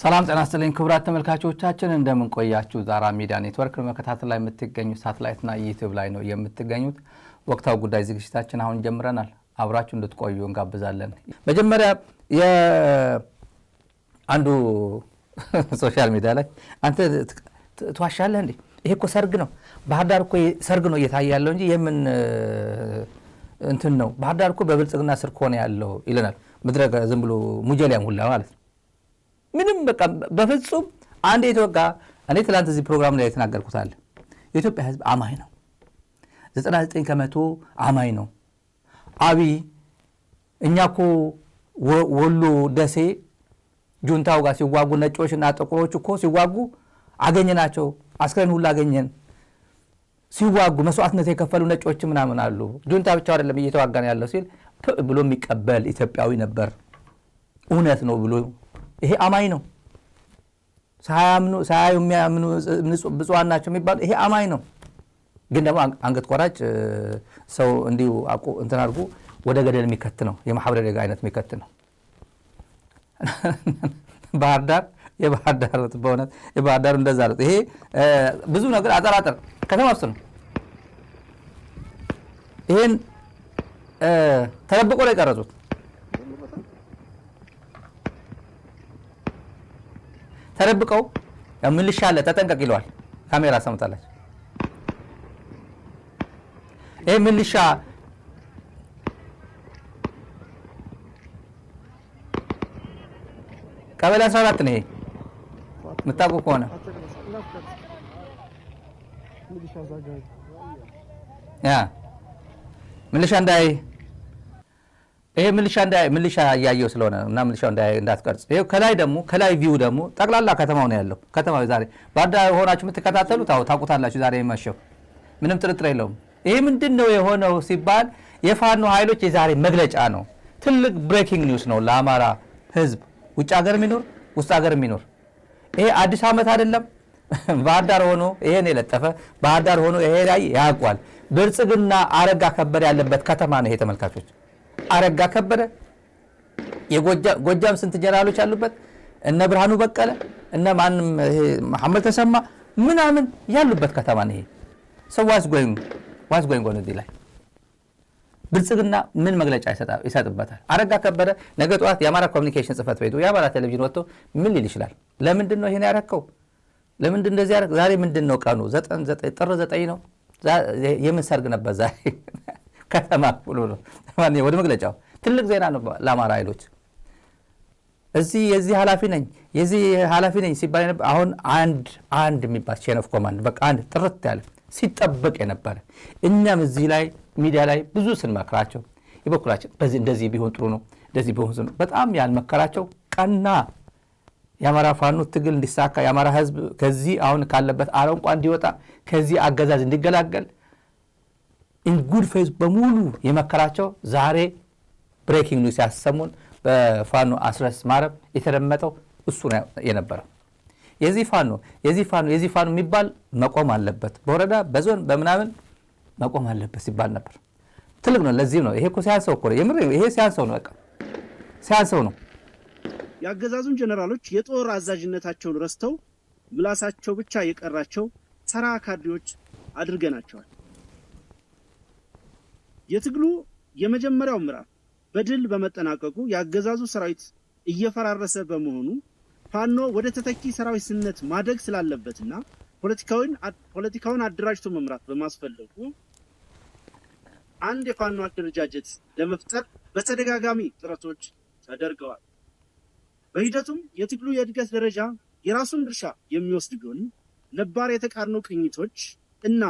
ሰላም ጤና ይስጥልኝ ክቡራት ተመልካቾቻችን እንደምን ቆያችሁ ዛራ ሚዲያ ኔትወርክ መከታተል ላይ የምትገኙ ሳተላይትና ዩቲዩብ ላይ ነው የምትገኙት ወቅታው ጉዳይ ዝግጅታችን አሁን ጀምረናል አብራችሁ እንድትቆዩ እንጋብዛለን መጀመሪያ አንዱ ሶሻል ሚዲያ ላይ አንተ ተዋሻለህ እንዴ ይሄ እኮ ሰርግ ነው ባህር ዳር እኮ ሰርግ ነው እየታየ ያለው እንጂ የምን እንትን ነው ባህር ዳር እኮ በብልጽግና ስር ኮነ ያለው ይለናል ምድረገ ዝም ብሎ ሙጀሊያም ሁላ ማለት ምንም በቃ በፍጹም አንድ ኢትዮጵያ እኔ ትላንት እዚህ ፕሮግራም ላይ የተናገርኩት አለ የኢትዮጵያ ህዝብ አማኝ ነው 99% አማኝ ነው አቢ እኛኮ ወሎ ደሴ ጁንታው ጋር ሲዋጉ ነጮችና ጥቁሮች እኮ ሲዋጉ አገኘናቸው አስከሬን ሁሉ አገኘን ሲዋጉ መስዋዕትነት የከፈሉ ነጮች ምናምን አሉ ጁንታ ብቻ አይደለም እየተዋጋን ያለው ሲል ብሎ የሚቀበል ኢትዮጵያዊ ነበር እውነት ነው ብሎ ይሄ አማኝ ነው ሳያዩ የሚያምኑ ብፁዓን ናቸው የሚባል ይሄ አማኝ ነው ግን ደግሞ አንገት ቆራጭ ሰው እንዲሁ እንትን አድርጎ ወደ ገደል የሚከት ነው የማህበረ ደጋ አይነት የሚከት ነው ባህር ዳር በእውነት የባህር ዳር እንደዛ ነው ይሄ ብዙ ነገር አጠራጠር ከተማ ውስጥ ነው ይሄን ተደብቆ ላይ ቀረጹት ተረብቀው ምልሻለ ተጠንቀቅ ይለዋል ካሜራ ሰምታለች ይሄ ምልሻ ቀበሌ 14 ነው ይሄ መታቆ ከሆነ ያ ምልሻ ይሄ ምልሻ ያያየው ስለሆነ እና ምልሻው እንዳትቀርጽ ይሄ ከላይ ደግሞ ከላይ ቪው ደግሞ ጠቅላላ ከተማው ነው ያለው ከተማው ዛሬ ባዳ ሆናችሁ የምትከታተሉ ታውቁታላችሁ ዛሬ የመሸው ምንም ጥርጥር የለውም ይሄ ምንድነው የሆነው ሲባል የፋኖ ኃይሎች የዛሬ መግለጫ ነው ትልቅ ብሬኪንግ ኒውስ ነው ለአማራ ህዝብ ውጭ ሀገር የሚኖር ውስጥ ሀገር የሚኖር ይሄ አዲስ አመት አይደለም ባህር ዳር ሆኖ ይሄን የለጠፈ ባህር ዳር ሆኖ ይሄ ላይ ያቋል ብልጽግና አረጋ ከበደ ያለበት ከተማ ነው ይሄ ተመልካቾች አረጋ ከበደ የጎጃም ስንት ጀነራሎች ያሉበት እነ ብርሃኑ በቀለ እነ ማንም መሐመድ ተሰማ ምናምን ያሉበት ከተማ ነው ይሄ ሰዋስ ጎይንግ ወን እዚህ ላይ ብልጽግና ምን መግለጫ ይሰጥበታል አረጋ ከበደ ነገ ጠዋት የአማራ ኮሙኒኬሽን ጽፈት ቤቱ የአማራ ቴሌቪዥን ወጥቶ ምን ሊል ይችላል ለምንድን ነው ይሄን ያረከው ለምንድን እንደዚህ ያረክ ዛሬ ምንድነው ቀኑ 9 ጥር 9 ነው የምን ሰርግ ነበር ዛሬ ከተማ ብሎ ነው ማን ወደ መግለጫው ትልቅ ዜና ነው ለአማራ ኃይሎች እዚህ የዚህ ኃላፊ ነኝ ሲባል ነበር አሁን አንድ የሚባል ቼን ኦፍ ኮማንድ በቃ አንድ ጥርት ያለ ሲጠበቅ የነበረ እኛም እዚህ ላይ ሚዲያ ላይ ብዙ ስንመክራቸው ይበኩላችን በዚህ እንደዚህ ቢሆን ጥሩ ነው እንደዚህ ቢሆን በጣም ያልመከራቸው ቀና የአማራ ፋኖ ትግል እንዲሳካ የአማራ ህዝብ ከዚህ አሁን ካለበት አረንቋ እንዲወጣ ከዚህ አገዛዝ እንዲገላገል in good faith በሙሉ የመከራቸው ዛሬ ብሬኪንግ ኒውስ ያሰሙን በፋኖ አስረስ ማረብ የተደመጠው እሱ ነው የነበረው የዚህ ፋኖ የሚባል መቆም አለበት በወረዳ በዞን በመናምን መቆም አለበት ሲባል ነበር ትልቅ ነው ለዚህ ነው ይሄ እኮ ሲያንሰው እኮ የምር ይሄ ሲያንሰው ነው በቃ ሲያንሰው ነው ያገዛዙን ጀነራሎች የጦር አዛዥነታቸውን ረስተው ምላሳቸው ብቻ የቀራቸው ተራ ካድሬዎች አድርገናቸዋል የትግሉ የመጀመሪያው ምዕራፍ በድል በመጠናቀቁ ያገዛዙ ሰራዊት እየፈራረሰ በመሆኑ ፋኖ ወደ ተተኪ ሰራዊትነት ማደግ ስላለበትና ፖለቲካውን አደራጅቶ መምራት በማስፈለጉ አንድ የፋኖ አደረጃጀት ለመፍጠር በተደጋጋሚ ጥረቶች ተደርገዋል በሂደቱም የትግሉ የእድገት ደረጃ የራሱን ድርሻ የሚወስድ ቢሆን ነባር የተቃርኖ ቅኝቶች እና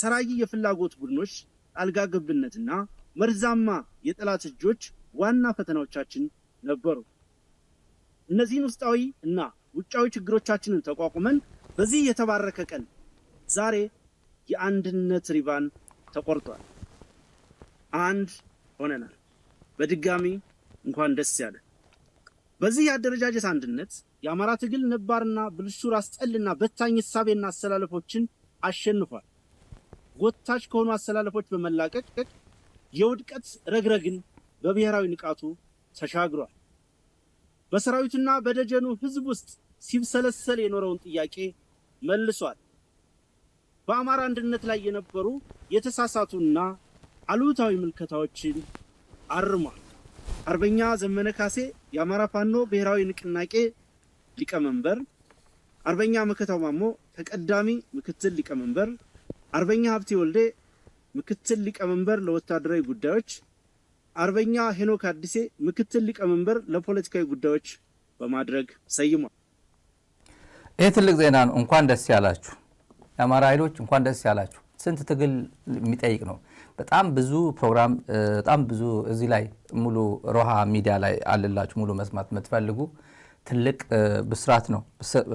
ሰራጊ የፍላጎት ቡድኖች አልጋገብነትና መርዛማ የጠላት እጆች ዋና ፈተናዎቻችን ነበሩ እነዚህን ውስጣዊ እና ውጫዊ ችግሮቻችንን ተቋቁመን በዚህ የተባረከ ቀን ዛሬ የአንድነት ሪባን ተቆርጧል አንድ ሆነናል በድጋሚ እንኳን ደስ ያለ በዚህ ያደረጃጀት አንድነት የአማራ ትግል ነባርና ብልሹ ራስጠልና በታኝ ሐሳብና አሰላለፎችን አሸንፏል ጎታች ከሆኑ አሰላለፎች በመላቀቅ የውድቀት ረግረግን በብሔራዊ ንቃቱ ተሻግሯል በሰራዊቱና በደጀኑ ህዝብ ውስጥ ሲብሰለሰል የኖረውን ጥያቄ መልሷል። በአማራ አንድነት ላይ የነበሩ የተሳሳቱና አሉታዊ ምልከታዎችን አርሟል። አርበኛ ዘመነ ካሴ የአማራ ፋኖ ብሔራዊ ንቅናቄ ሊቀመንበር፣ አርበኛ መከታው ማሞ ተቀዳሚ ምክትል ሊቀመንበር፣ አርበኛ ሀብቴ ወልዴ ምክትል ሊቀመንበር ለወታደራዊ ጉዳዮች፣ አርበኛ ሄኖክ አዲሴ ምክትል ሊቀመንበር ለፖለቲካዊ ጉዳዮች በማድረግ ሰይሟል። ይህ ትልቅ ዜና ነው። እንኳን ደስ ያላችሁ የአማራ ኃይሎች፣ እንኳን ደስ ያላችሁ። ስንት ትግል የሚጠይቅ ነው። በጣም ብዙ ፕሮግራም፣ በጣም ብዙ እዚህ ላይ ሙሉ ሮሃ ሚዲያ ላይ አለላችሁ። ሙሉ መስማት የምትፈልጉ ትልቅ ብስራት ነው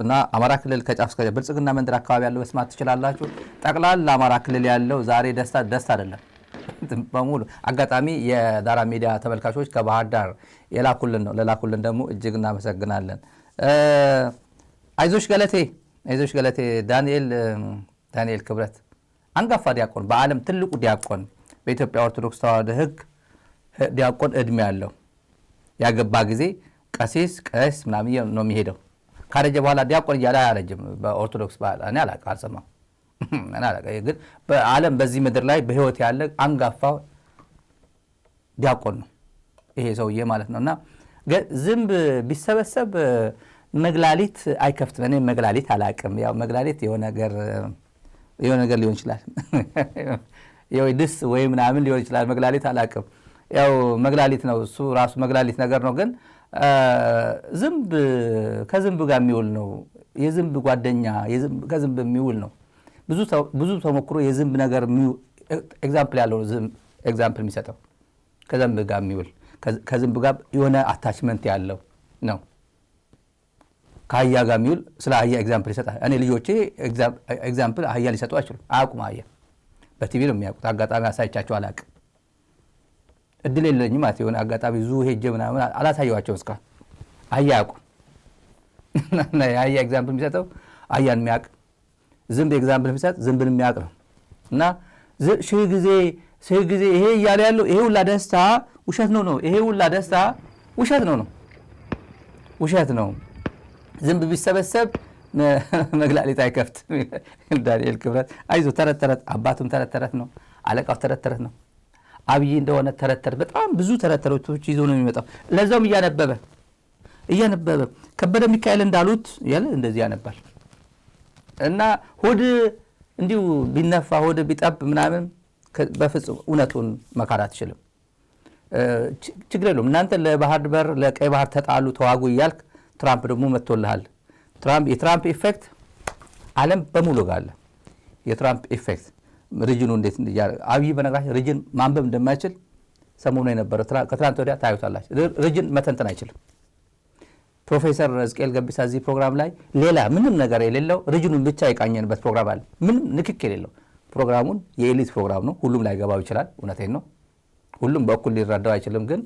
እና አማራ ክልል ከጫፍ እስከ ብልጽግና መንደር አካባቢ ያለው መስማት ትችላላችሁ። ጠቅላላ አማራ ክልል ያለው ዛሬ ደስታ አይደለም በሙሉ። አጋጣሚ የዳራ ሚዲያ ተመልካቾች ከባህር ዳር የላኩልን ነው። ለላኩልን ደግሞ እጅግ እናመሰግናለን። አይዞሽ ገለቴ ዳንኤል ክብረት አንጋፋ ዲያቆን፣ በዓለም ትልቁ ዲያቆን፣ በኢትዮጵያ ኦርቶዶክስ ተዋሕዶ ሕግ ዲያቆን እድሜ ያለው ያገባ ጊዜ ቀሲስ ምናምን ነው የሚሄደው። ካረጀ በኋላ ዲያቆን እያለ አያረጅም። በኦርቶዶክስ ባህል እኔ አልሰማም። ግን በዓለም በዚህ ምድር ላይ በህይወት ያለ አንጋፋ ዲያቆን ነው ይሄ ሰውዬ ማለት ነው። እና ዝንብ ቢሰበሰብ መግላሊት አይከፍትም። እኔ መግላሊት አላቅም። ያው መግላሊት የሆነ ነገር ሊሆን ይችላል ድስ ወይ ምናምን ሊሆን ይችላል። መግላሊት አላቅም። ያው መግላሊት ነው እሱ ራሱ መግላሊት ነገር ነው። ግን ዝንብ ከዝንብ ጋር የሚውል ነው። የዝንብ ጓደኛ ከዝንብ የሚውል ነው። ብዙ ተሞክሮ የዝንብ ነገር ኤግዛምፕል ያለው ኤግዛምፕል የሚሰጠው ከዝንብ ጋር የሚውል ከዝንብ ጋር የሆነ አታችመንት ያለው ነው። ከአህያ ጋር የሚውል ስለ አህያ ኤግዛምፕል ይሰጣል። እኔ ልጆቼ ኤግዛምፕል አህያ ሊሰጡ አይችሉም። አያውቁም። አህያ በቲቪ ነው የሚያውቁት። አጋጣሚ አሳይቻቸው አላውቅም። እድል የለኝም ማለት የሆነ አጋጣሚ ዙ ሄጄ ምናምን አላሳየኋቸውም እስካሁን። አህያ አያውቁም። የአህያ ኤግዛምፕል የሚሰጠው አህያን የሚያውቅ፣ ዝንብ ኤግዛምፕል የሚሰጥ ዝንብን የሚያውቅ ነው። እና ሺህ ጊዜ ይሄ እያለ ያለው ይሄ ሁላ ደስታ ውሸት ነው። ይሄ ሁላ ደስታ ውሸት ነው። ዝንብ ቢሰበሰብ መግላሊት አይከፍትም። ዳንኤል ክብረት አይዞ ተረት አባቱም ተረት ነው። አለቃው ተረት ነው። አብይ እንደሆነ ተረት በጣም ብዙ ተረቶች ይዞ ነው የሚመጣው። ለዛውም እያነበበ ከበደ ሚካኤል እንዳሉት ያለ እንደዚህ ያነባል። እና ሆድ እንዲሁ ቢነፋ ሆድ ቢጠብ ምናምን በፍጹም እውነቱን መካድ አትችልም። ችግር የለውም። እናንተ ለባህር በር ለቀይ ባህር ተጣሉ ተዋጉ እያልክ ትራምፕ ደግሞ መጥቶልሃል። የትራምፕ ኢፌክት ዓለም በሙሉ ጋር አለ። የትራምፕ ኢፌክት ሪጅኑ እንዴት አብይ በነገራችን ሪጅን ማንበብ እንደማይችል ሰሞኑ የነበረ ከትናንት ወዲያ ታዩታላችሁ። ሪጅን መተንተን አይችልም። ፕሮፌሰር ሕዝቅኤል ገቢሳ እዚህ ፕሮግራም ላይ ሌላ ምንም ነገር የሌለው ሪጅኑን ብቻ የቃኘንበት ፕሮግራም አለ። ምንም ንክክ የሌለው ፕሮግራሙን የኤሊት ፕሮግራም ነው። ሁሉም ላይገባው ይችላል። እውነቴን ነው። ሁሉም በእኩል ሊረዳው አይችልም። ግን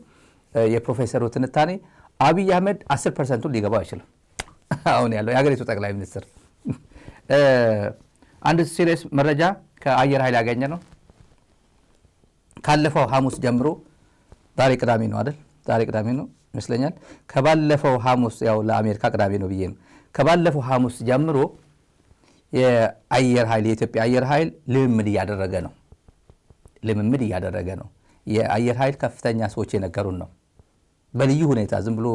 የፕሮፌሰሩ ትንታኔ አብይ አህመድ 10% ሊገባው አይችልም። አሁን ያለው የሀገሪቱ ጠቅላይ ሚኒስትር አንድ ሲሪየስ መረጃ ከአየር ኃይል ያገኘ ነው። ካለፈው ሐሙስ ጀምሮ ዛሬ ቅዳሜ ነው አይደል? ዛሬ ቅዳሜ ነው ይመስለኛል። ከባለፈው ሐሙስ ያው ለአሜሪካ ቅዳሜ ነው ብዬ ነው። ከባለፈው ሐሙስ ጀምሮ የአየር ኃይል የኢትዮጵያ አየር ኃይል ልምምድ እያደረገ ነው። የአየር ኃይል ከፍተኛ ሰዎች የነገሩን ነው። በልዩ ሁኔታ ዝም ብሎ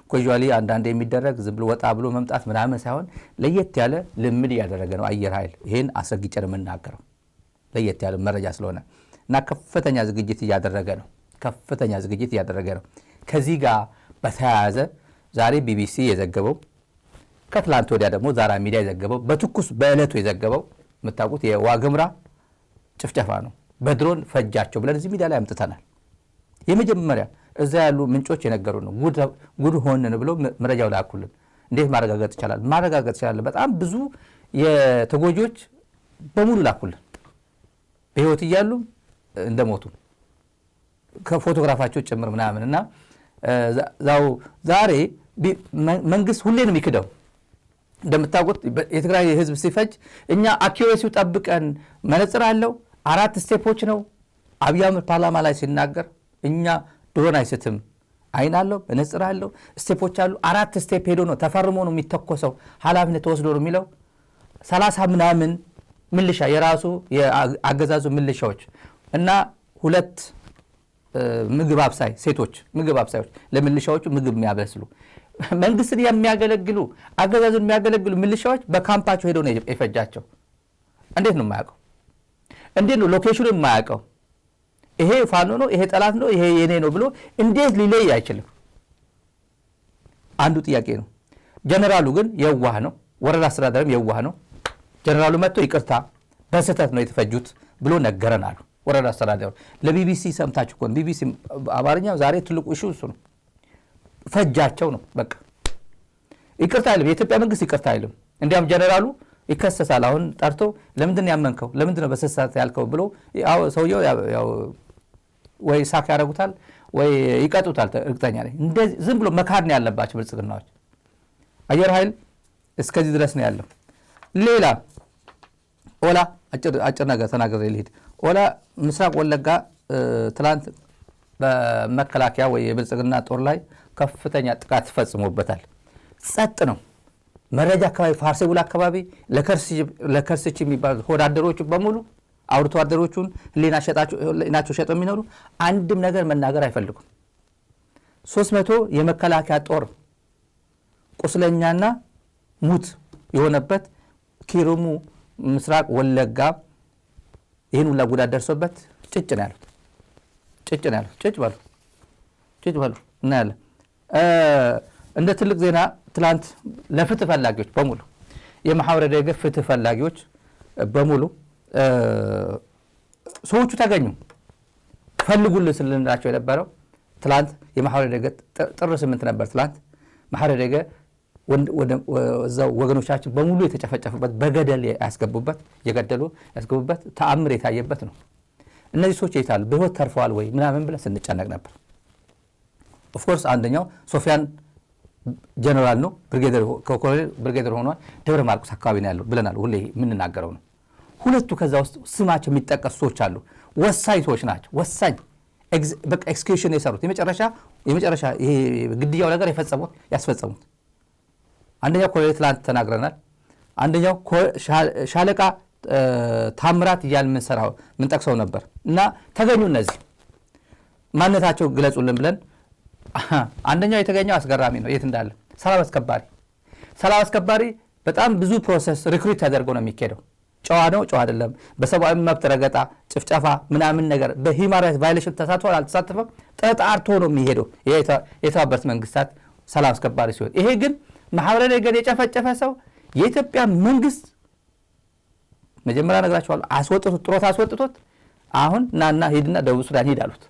ኮዥዋሊ አንዳንድ የሚደረግ ዝም ብሎ ወጣ ብሎ መምጣት ምናምን ሳይሆን ለየት ያለ ልምምድ እያደረገ ነው አየር ኃይል። ይሄን አስረግጬ ነው የምናገረው ለየት ያለ መረጃ ስለሆነ እና ከፍተኛ ዝግጅት እያደረገ ነው። ከዚህ ጋር በተያያዘ ዛሬ ቢቢሲ የዘገበው ከትላንት ወዲያ ደግሞ ዛራ ሚዲያ የዘገበው በትኩስ በዕለቱ የዘገበው የምታውቁት የዋግምራ ጭፍጨፋ ነው። በድሮን ፈጃቸው ብለን እዚህ ሚዲያ ላይ አምጥተናል። የመጀመሪያ እዛ ያሉ ምንጮች የነገሩ ነው። ጉድ ሆንን ብለው መረጃው ላኩልን። እንዴት ማረጋገጥ ይቻላል? በጣም ብዙ የተጎጆች በሙሉ ላኩልን፣ በህይወት እያሉ እንደሞቱ ከፎቶግራፋቸው ጭምር ምናምን እና ዛሬ መንግስት ሁሌ ነው የሚክደው። እንደምታውቁት የትግራይ ህዝብ ሲፈጅ እኛ አኪሬሲው ጠብቀን መነጽር አለው 4 ስቴፖች ነው። አብይ አህመድ ፓርላማ ላይ ሲናገር እኛ ድሮን አይስትም አይን አለው፣ መነጽር አለው፣ ስቴፖች አሉ። 4 ስቴፕ ሄዶ ነው ተፈርሞ ነው የሚተኮሰው፣ ኃላፊነት ተወስዶ ነው የሚለው። 30 ምናምን ምልሻ የራሱ የአገዛዙ ምልሻዎች እና 2 ምግብ አብሳይ ሴቶች ምግብ አብሳዮች ለምልሻዎቹ ምግብ የሚያበስሉ መንግስትን የሚያገለግሉ አገዛዙን የሚያገለግሉ ምልሻዎች በካምፓቸው ሄዶ ነው የፈጃቸው። እንዴት ነው የማያውቀው? እንዴት ነው ሎኬሽኑን የማያውቀው? ይሄ ፋኖ ነው፣ ይሄ ጠላት ነው፣ ይሄ የኔ ነው ብሎ እንዴት ሊለይ አይችልም? አንዱ ጥያቄ ነው። ጀነራሉ ግን የዋህ ነው፣ ወረዳ አስተዳዳሪም የዋህ ነው። ጀነራሉ መጥቶ ይቅርታ በስህተት ነው የተፈጁት ብሎ ነገረን አሉ ወረዳ አስተዳዳሪ። ለቢቢሲ ሰምታችሁ እኮ ቢቢሲ አማርኛው ዛሬ ትልቁ እሹ እሱ ነው። ፈጃቸው ነው በቃ። ይቅርታ አይልም የኢትዮጵያ መንግስት ይቅርታ አይልም። እንዲያም ጀነራሉ ይከሰሳል። አሁን ጠርቶ ለምንድን ነው ያመንከው? ለምንድን ነው በስህተት ያልከው ብሎ ሰውየው ያው ወይ ሳክ ያደርጉታል ወይ ይቀጡታል። እርግጠኛ ነኝ እንደዚህ ዝም ብሎ መካድ ነው ያለባቸው ብልጽግናዎች። አየር ኃይል እስከዚህ ድረስ ነው ያለው። ሌላ ኦላ አጭር ነገር ተናግሬ ልሂድ። ኦላ ምስራቅ ወለጋ ትላንት በመከላከያ ወይ የብልጽግና ጦር ላይ ከፍተኛ ጥቃት ፈጽሞበታል። ጸጥ ነው። መረጃ አካባቢ ፋርሴቡላ አካባቢ ለከርስች የሚባሉ ወዳደሮቹ በሙሉ አውርቶ አደሮቹን ህሊናቸው ሸጠው የሚኖሩ አንድም ነገር መናገር አይፈልጉም። 300 የመከላከያ ጦር ቁስለኛና ሙት የሆነበት ኪሩሙ ምስራቅ ወለጋ ይህን ሁላ ጉዳት ደርሶበት ጭጭ ነው ያሉት። ጭጭ በሉ እናያለን። እንደ ትልቅ ዜና ትላንት ለፍትህ ፈላጊዎች በሙሉ የማህበረ ደገ ፍትህ ፈላጊዎች በሙሉ ሰዎቹ ተገኙ። ፈልጉልን ስልንላቸው የነበረው ትላንት የማህበረ ደገ ጥር 8 ነበር። ትላንት ማህበረ ደገ እዛው ወገኖቻችን በሙሉ የተጨፈጨፉበት በገደል ያስገቡበት የገደሉ ያስገቡበት ተአምር የታየበት ነው። እነዚህ ሰዎች የታሉ በህይወት ተርፈዋል ወይ ምናምን ብለን ስንጨነቅ ነበር። ኦፍ ኮርስ አንደኛው ሶፊያን ጀነራል ነው፣ ብርጌደር ሆኗል። ደብረ ማርቆስ አካባቢ ነው ያለው ብለናል። ሁሌ የምንናገረው ነው። ሁለቱ ከዛ ውስጥ ስማቸው የሚጠቀሱ ሰዎች አሉ። ወሳኝ ሰዎች ናቸው። ወሳኝ በቃ ኤክስኪዩሽን የሰሩት የመጨረሻ ይሄ ግድያው ነገር ያስፈጸሙት አንደኛው ኮሎኔል ትላንት ተናግረናል። አንደኛው ሻለቃ ታምራት እያልን ምንጠቅሰው ነበር እና ተገኙ። እነዚህ ማንነታቸው ግለጹልን ብለን አንደኛው የተገኘው አስገራሚ ነው። የት እንዳለ ሰላም አስከባሪ በጣም ብዙ ፕሮሰስ ሪክሩት ተደርጎ ነው የሚካሄደው። ጨዋ ነው ጨዋ አይደለም፣ በሰብአዊ መብት ረገጣ ጭፍጨፋ ምናምን ነገር በሂውማን ራይትስ ቫዮሌሽን ተሳትፏል አልተሳተፈም ተጣርቶ ነው የሚሄደው የተባበሩት መንግስታት ሰላም አስከባሪ ሲሆን፣ ይሄ ግን ማህበረ ነገር የጨፈጨፈ ሰው የኢትዮጵያ መንግስት መጀመሪያ ነግራቸዋለሁ ጥሮታ አስወጥቶት አሁን ናና ሂድና ደቡብ ሱዳን ሂድ አሉት።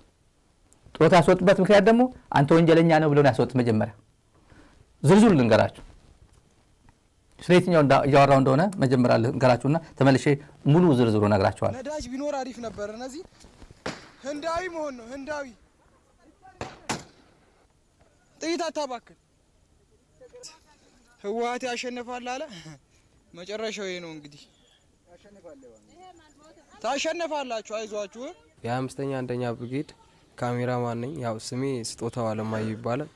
ጥሮታ ያስወጡበት ምክንያት ደግሞ አንተ ወንጀለኛ ነው ብለው ያስወጡት። መጀመሪያ ዝርዝሩ ልንገራችሁ፣ ስለየትኛው እያወራው እንደሆነ መጀመሪያ ልንገራችሁና ተመልሼ ሙሉ ዝርዝሩ ነግራችኋለሁ። ነዳጅ ቢኖር አሪፍ ነበር። እነዚህ ህንዳዊ መሆን ነው። ህንዳዊ ጥይት አታባክል። ህወሓት ያሸንፋል አለ። መጨረሻው ይሄ ነው እንግዲህ። ታሸንፋላችሁ፣ አይዟችሁ። የ5ኛ አንደኛ ብርጌድ ካሜራማን ነኝ። ያው ስሜ ስጦታው አለማየሁ ይባላል።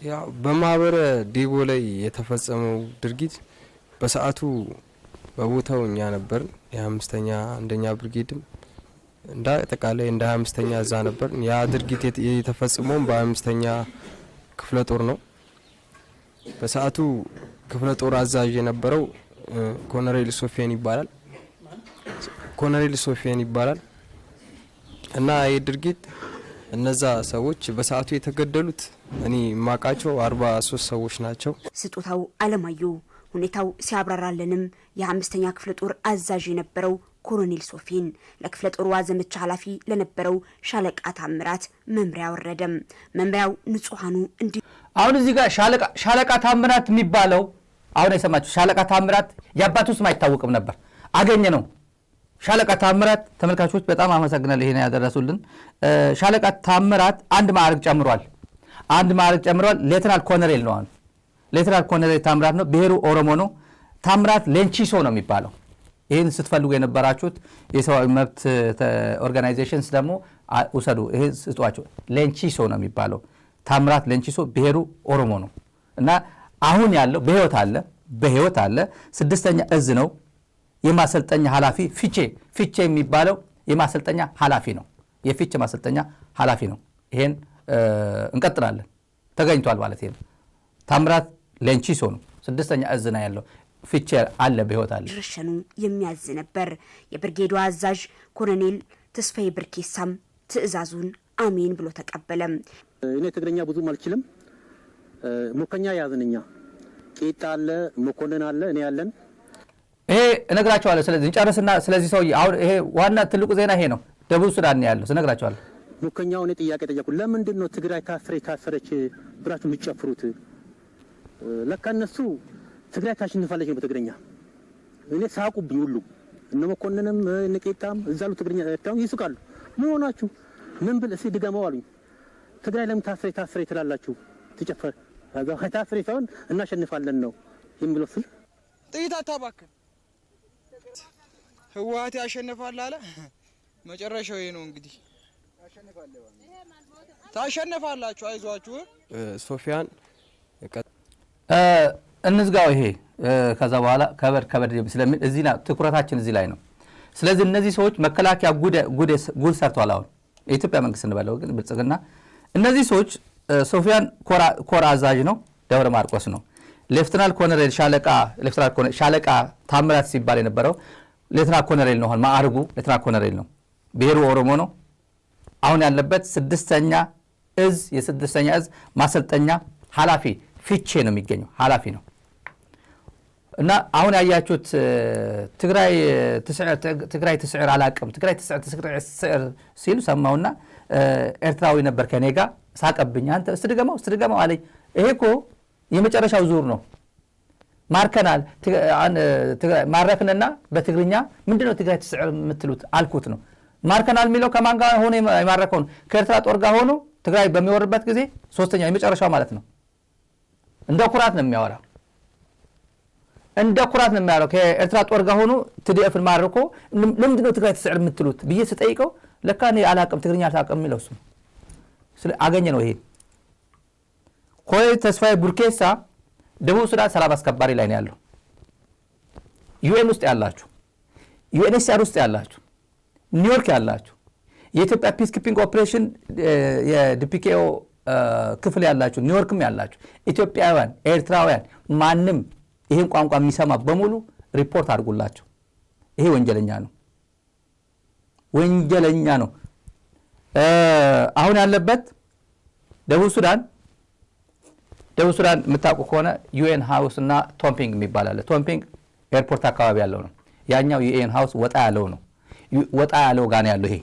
ያው በማህበረ ዴቦ ላይ የተፈጸመው ድርጊት በሰዓቱ በቦታው እኛ ነበር። የ5ኛ አንደኛ ብርጌድም እንደ አጠቃላይ እንደ 25ኛ እዛ ነበር። ያ ድርጊት የተፈጸመው በ25ኛ ክፍለ ጦር ነው። በሰዓቱ ክፍለ ጦር አዛዥ የነበረው ኮሎኔል ሶፊያን ይባላል እና ይህ ድርጊት እነዛ ሰዎች በሰዓቱ የተገደሉት እኔ ማቃቸው 43 ሰዎች ናቸው። ስጦታው አለማየሁ ሁኔታው ሲያብራራልንም የ5ኛ ክፍለ ጦር አዛዥ የነበረው ኮሎኔል ሶፊን ለክፍለ ጦሩ ዘመቻ ኃላፊ ለነበረው ሻለቃ ታምራት መምሪያ ወረደም። መምሪያው ንጹሃኑ እንዲ አሁን እዚህ ጋር ሻለቃ ታምራት የሚባለው አሁን የሰማችሁ ሻለቃ ታምራት የአባቱ ስም አይታወቅም ነበር። አገኘ ነው ሻለቃ ታምራት። ተመልካቾች በጣም አመሰግናለሁ ይሄን ያደረሱልን። ሻለቃ ታምራት አንድ ማዕረግ ጨምሯል። ሌተናል ኮሎኔል ነው። አሁን ሌተናል ኮሎኔል ታምራት ነው። ብሔሩ ኦሮሞ ነው። ታምራት ሌንቺሶ ነው የሚባለው። ይህን ስትፈልጉ የነበራችሁት የሰብአዊ መብት ኦርጋናይዜሽንስ ደግሞ ውሰዱ፣ ይሄ ስጧቸው። ሌንቺሶ ነው የሚባለው። ታምራት ሌንቺሶ ብሔሩ ኦሮሞ ነው እና አሁን ያለው በህይወት አለ 6ኛ እዝ ነው። የማሰልጠኛ ኃላፊ ፊቼ የሚባለው የማሰልጠኛ ኃላፊ ነው። የፊቼ ማሰልጠኛ ኃላፊ ነው። ይሄን እንቀጥላለን። ተገኝቷል ማለት ነው። ታምራት ሌንቺሶ ነው 6ኛ እዝ ነው ያለው። ፊቼ አለ በህይወት አለ። ድርሸኑ የሚያዝ ነበር። የብርጌዱ አዛዥ ኮሎኔል ተስፋዬ ብርኬሳም ትዕዛዙን አሜን ብሎ ተቀበለ። እኔ ትግርኛ ብዙም አልችልም። ሞከኛ ያዝንኛ ቄጣ አለ መኮንን አለ እኔ ያለን ይሄ እነግራቸዋለሁ። ስለዚህ እንጨርስና ስለዚህ ሰው አሁን ይሄ ዋና ትልቁ ዜና ይሄ ነው። ደቡብ ሱዳን ነው ያለው። እነግራቸዋለሁ። ሞከኛው እኔ ጥያቄ ጠየቁ። ለምንድን ነው ትግራይ ታፈረች ብላችሁ የሚጨፍሩት? ለካ እነሱ ትግራይ ታሸንፋለች ነው በትግርኛ። እኔ ሳቁብኝ ሁሉ እነ መኮንንም እነ ቄጣም እዛሉ ትግርኛ ታው ይስቃሉ። ምን ሆናችሁ ምን ብል እስኪ ድገመው አሉኝ። ትግራይ ለምን ታፍሬ ትላላችሁ? ትጨፈር አዛው ታፍሬ ሳይሆን እናሸንፋለን ነው የሚለው ስል ጥይት አታባክን ህወሓት ያሸንፋል አለ። መጨረሻው ይሄ ነው እንግዲህ። ታሸንፋላችሁ አይዟችሁ። ሶፊያን እንዝጋው ይሄ ከዛ በኋላ ከበድ ስለምን እዚህ ላይ ትኩረታችን እዚህ ላይ ነው። ስለዚህ እነዚህ ሰዎች መከላከያ ጉድ ሰርቷል። አሁን የኢትዮጵያ መንግስት እንበለው ግን ብልጽግና እነዚህ ሰዎች ሶፊያን ኮር አዛዥ ነው፣ ደብረ ማርቆስ ነው። ሌፍተናል ኮሎኔል ሻለቃ ታምራት ሲባል የነበረው ሌፍተናል ኮሎኔል ነው። ማዕረጉ ሌፍተናል ኮሎኔል ነው። ብሔሩ ኦሮሞ ነው። አሁን ያለበት 6ኛ እዝ የ6ኛ እዝ ማሰልጠኛ ኃላፊ ፊቼ ነው የሚገኘው ኃላፊ ነው። እና አሁን ያያችሁት ትግራይ ትስዕር አላቅም ትግራይ ትስዕር ሲሉ ሰማውና ኤርትራዊ ነበር ከኔ ጋር ሳቀብኝ። አንተ እስትድገመው አለኝ። ይሄ እኮ የመጨረሻው ዙር ነው። ማርከናል ማረክንና በትግርኛ ምንድነው ትግራይ ትስዕር የምትሉት አልኩት ነው። ማርከናል የሚለው ከማን ጋር ሆኖ የማረከው ነው? ከኤርትራ ጦር ጋር ሆኖ ትግራይ በሚወርበት ጊዜ 3ኛ የመጨረሻው ማለት ነው። እንደ ኩራት ነው የሚያወራው። ከኤርትራ ጦር ጋር ሆኖ ትዲኤፍን ማርኮ ለምንድነው ትግራይ ትስዕር የምትሉት ብዬ ስጠይቀው ለካ እኔ አላቅም ትግርኛ አላቅም የሚለው እሱ አገኘ ነው። ይሄ ኮሎኔል ተስፋዬ ቡርኬሳ ደቡብ ሱዳን ሰላም አስከባሪ ላይ ነው ያለው። ዩኤን ውስጥ ያላችሁ፣ ዩኤንኤችሲአር ውስጥ ያላችሁ፣ ኒውዮርክ ያላችሁ፣ የኢትዮጵያ ፒስ ኪፒንግ ኦፕሬሽን የዲፒኬኦ ክፍል ያላችሁ፣ ኒውዮርክም ያላችሁ ኢትዮጵያውያን፣ ኤርትራውያን ማንም ይሄን ቋንቋ የሚሰማ በሙሉ ሪፖርት አድርጉላቸው። ይሄ ወንጀለኛ ነው። አሁን ያለበት ደቡብ ሱዳን የምታውቁ ከሆነ ዩኤን ሃውስ እና ቶምፒንግ የሚባል አለ። ቶምፒንግ ኤርፖርት አካባቢ ያለው ነው። ያኛው ዩኤን ሃውስ ወጣ ያለው ነው። ወጣ ያለው ጋር ነው ያለው። ይሄ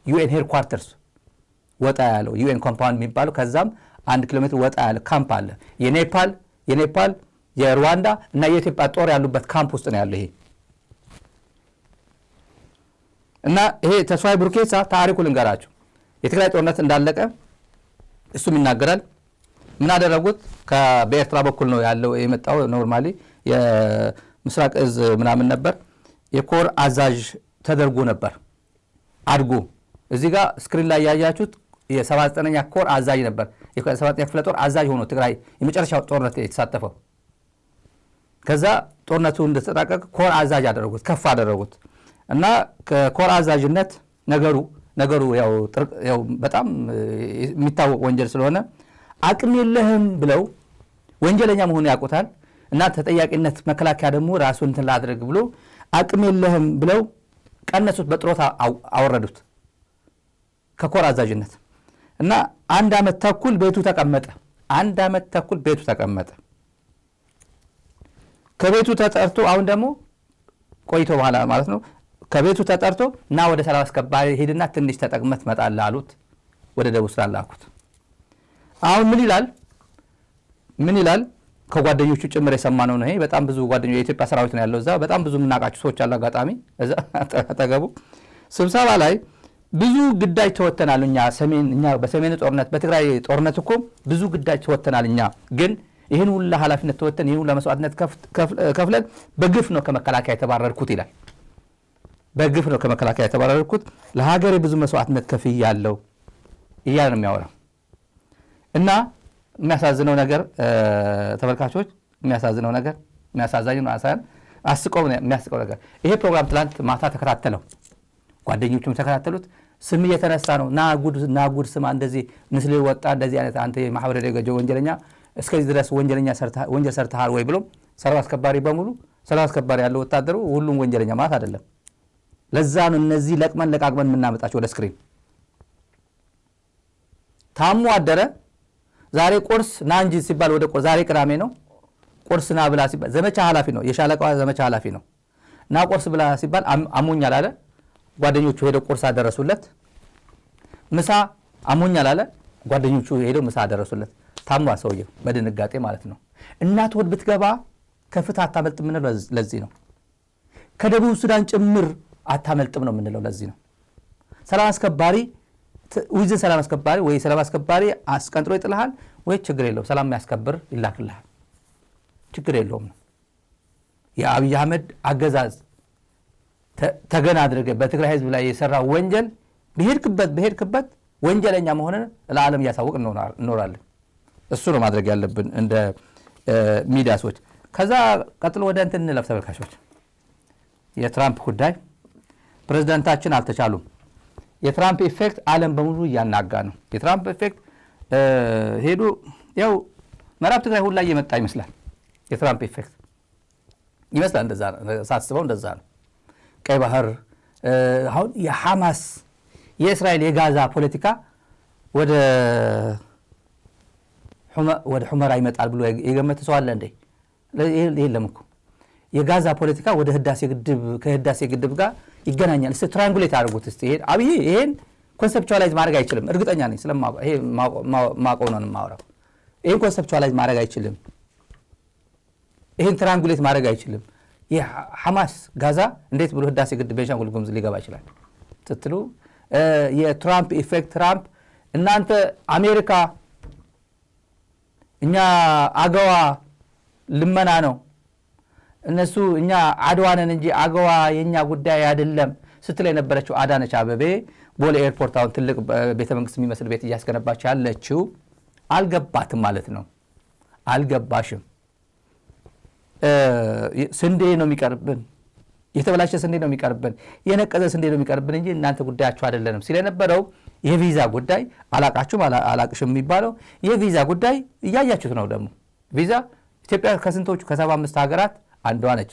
ዩኤን ሄድኳርተርስ ወጣ ያለው ዩኤን ኮምፓውንድ የሚባለው ከዛም 1 ኪሎ ሜትር ወጣ ያለ ካምፕ አለ። የኔፓል የሩዋንዳ እና የኢትዮጵያ ጦር ያሉበት ካምፕ ውስጥ ነው ያለው ይሄ። እና ይሄ ተስፋዬ ቡርኬሳ ታሪኩ ልንገራችሁ። የትግራይ ጦርነት እንዳለቀ እሱም ይናገራል። ምን አደረጉት? በኤርትራ በኩል ነው ያለው የመጣው። ኖርማሊ የምስራቅ እዝ ምናምን ነበር። የኮር አዛዥ ተደርጎ ነበር አድጎ። እዚህ ጋር ስክሪን ላይ ያያችሁት የ79ኛ ኮር አዛዥ ነበር። የ79ኛ ክፍለ ጦር አዛዥ ሆኖ ትግራይ የመጨረሻው ጦርነት የተሳተፈው። ከዛ ጦርነቱ እንደተጠናቀቀ ኮር አዛዥ አደረጉት፣ ከፍ አደረጉት እና ከኮር አዛዥነት ነገሩ ያው በጣም የሚታወቅ ወንጀል ስለሆነ አቅም የለህም ብለው ወንጀለኛ መሆኑ ያውቁታል። እና ተጠያቂነት መከላከያ ደግሞ ራሱ እንትን ላድርግ ብሎ አቅም የለህም ብለው ቀነሱት፣ በጥሮታ አወረዱት ከኮር አዛዥነት። እና 1 ዓመት ተኩል ቤቱ ተቀመጠ። ከቤቱ ተጠርቶ አሁን ደግሞ ቆይቶ በኋላ ማለት ነው ከቤቱ ተጠርቶ እና ወደ ሰላም አስከባሪ ሄድና ትንሽ ተጠቅመት መጣለህ አሉት። ወደ ደቡብ ሱዳን ላኩት። አሁን ምን ይላል? ከጓደኞቹ ጭምር የሰማነው ነው። ይሄ በጣም ብዙ ጓደኞች የኢትዮጵያ ሰራዊት ነው ያለው እዛ። በጣም ብዙ የምናውቃቸው ሰዎች አሉ። አጋጣሚ እዛ አጠገቡ ስብሰባ ላይ ብዙ ግዳጅ ተወተናል እኛ በሰሜኑ ጦርነት በትግራይ ጦርነት እኮ ብዙ ግዳጅ ተወተናል እኛ ግን ይህን ሁላ ኃላፊነት ተወተን ይህን ሁላ መስዋዕትነት ከፍለን በግፍ ነው ከመከላከያ የተባረርኩት ይላል። በግፍ ነው ከመከላከያ የተባረርኩት፣ ለሀገሬ ብዙ መስዋዕትነት ከፍያለሁ እያለ ነው የሚያወራው። እና የሚያሳዝነው ነገር ተመልካቾች የሚያሳዝነው ነገር የሚያሳዝነው የሚያስቀው ነገር ይሄ ፕሮግራም ትላንት ማታ ተከታተለው ጓደኞቹም ተከታተሉት ስም እየተነሳ ነው ና ጉድ ስማ እንደዚህ ምስል ወጣ እንደዚህ አይነት አንተ ማህበረ ደገጀ ወንጀለኛ እስከዚህ ድረስ ወንጀል ሰርተሃል ወይ ብሎ ሰላም አስከባሪ በሙሉ ሰላም አስከባሪ ያለው ወታደሩ ሁሉም ወንጀለኛ ማለት አይደለም ለዛ ነው እነዚህ ለቃቅመን የምናመጣቸው ወደ ስክሪን ታሙ አደረ ዛሬ ቁርስ ና እንጂ ሲባል ወደ ቁርስ ዛሬ ቅዳሜ ነው ቁርስ ና ብላ ሲባል ዘመቻ ኃላፊ ነው የሻለቃው ዘመቻ ኃላፊ ነው ና ቁርስ ብላ ሲባል አሞኛል አለ ጓደኞቹ ሄደው ቁርስ አደረሱለት ምሳ አሞኛል አለ ጓደኞቹ ሄደው ምሳ አደረሱለት ታሟ ሰውየው በድንጋጤ ማለት ነው እናት ወድ ብትገባ ከፍታ አታመልጥም ነው ለዚህ ነው ከደቡብ ሱዳን ጭምር አታመልጥም ነው የምንለው ለዚህ ነው ሰላም አስከባሪ ወይዘ ሰላም አስከባሪ ወይ ሰላም አስከባሪ አስቀንጥሮ ይጥልሃል ወይ ችግር የለው ሰላም የሚያስከብር ይላክልሃል ችግር የለውም የአብይ አህመድ አገዛዝ ተገና አድርገ በትግራይ ህዝብ ላይ የሰራ ወንጀል በሄድክበት ወንጀለኛ መሆኑን ለዓለም ያሳውቅ እንኖራለን እሱ ነው ማድረግ ያለብን እንደ ሚዲያ ሰዎች ከዛ ቀጥሎ ወደ እንትን እንለፍ ተመልካቾች የትራምፕ ጉዳይ ፕሬዝዳንታችን አልተቻሉም የትራምፕ ኢፌክት ዓለም በሙሉ ያናጋ ነው የትራምፕ ኢፌክት ሄዱ ያው ምዕራብ ትግራይ ሁሉ ላይ የመጣ ይመስላል የትራምፕ ኢፌክት ይመስላል እንደዛ ሳስበው እንደዛ ነው ቀይ ባህር አሁን የሐማስ የእስራኤል የጋዛ ፖለቲካ ወደ ሑመራ ይመጣል ብሎ የገመተ ሰው አለ እንዴ የለም እኮ የጋዛ ፖለቲካ ወደ ከህዳሴ ግድብ ጋር ይገናኛል እስቲ ትራያንጉሌት አድርጉት እስቲ ይሄን ኮንሰፕቹዋላይዝ ማድረግ አይችልም እርግጠኛ ነኝ ይሄ ማቆም ነው የማወራው ይሄን ኮንሰፕቹዋላይዝ ማድረግ አይችልም ይሄን ትራያንጉሌት ማድረግ አይችልም የሐማስ ጋዛ እንዴት ብሎ ህዳሴ ግድብ ቤንሻንጉል ጉሙዝ ሊገባ ይችላል ስትሉ የትራምፕ ኢፌክት ትራምፕ እናንተ አሜሪካ እኛ አገዋ ልመና ነው እነሱ እኛ አድዋነን እንጂ አገዋ የኛ ጉዳይ አይደለም ስትል የነበረችው አዳነች አበቤ ቦሌ ኤርፖርት አሁን ትልቅ ቤተ መንግስት የሚመስል ቤት እያስገነባች ያለችው አልገባትም ማለት ነው አልገባሽም ስንዴ ነው የሚቀርብን የተበላሸ ስንዴ ነው የሚቀርብን የነቀዘ ስንዴ ነው የሚቀርብን እንጂ እናንተ ጉዳያችሁ አይደለም ሲል የነበረው የቪዛ ጉዳይ አላቅሽም የሚባለው የቪዛ ጉዳይ እያያችሁት ነው ደግሞ ቪዛ ኢትዮጵያ ከስንቶቹ ከ75 ሀገራት አንዷ ነች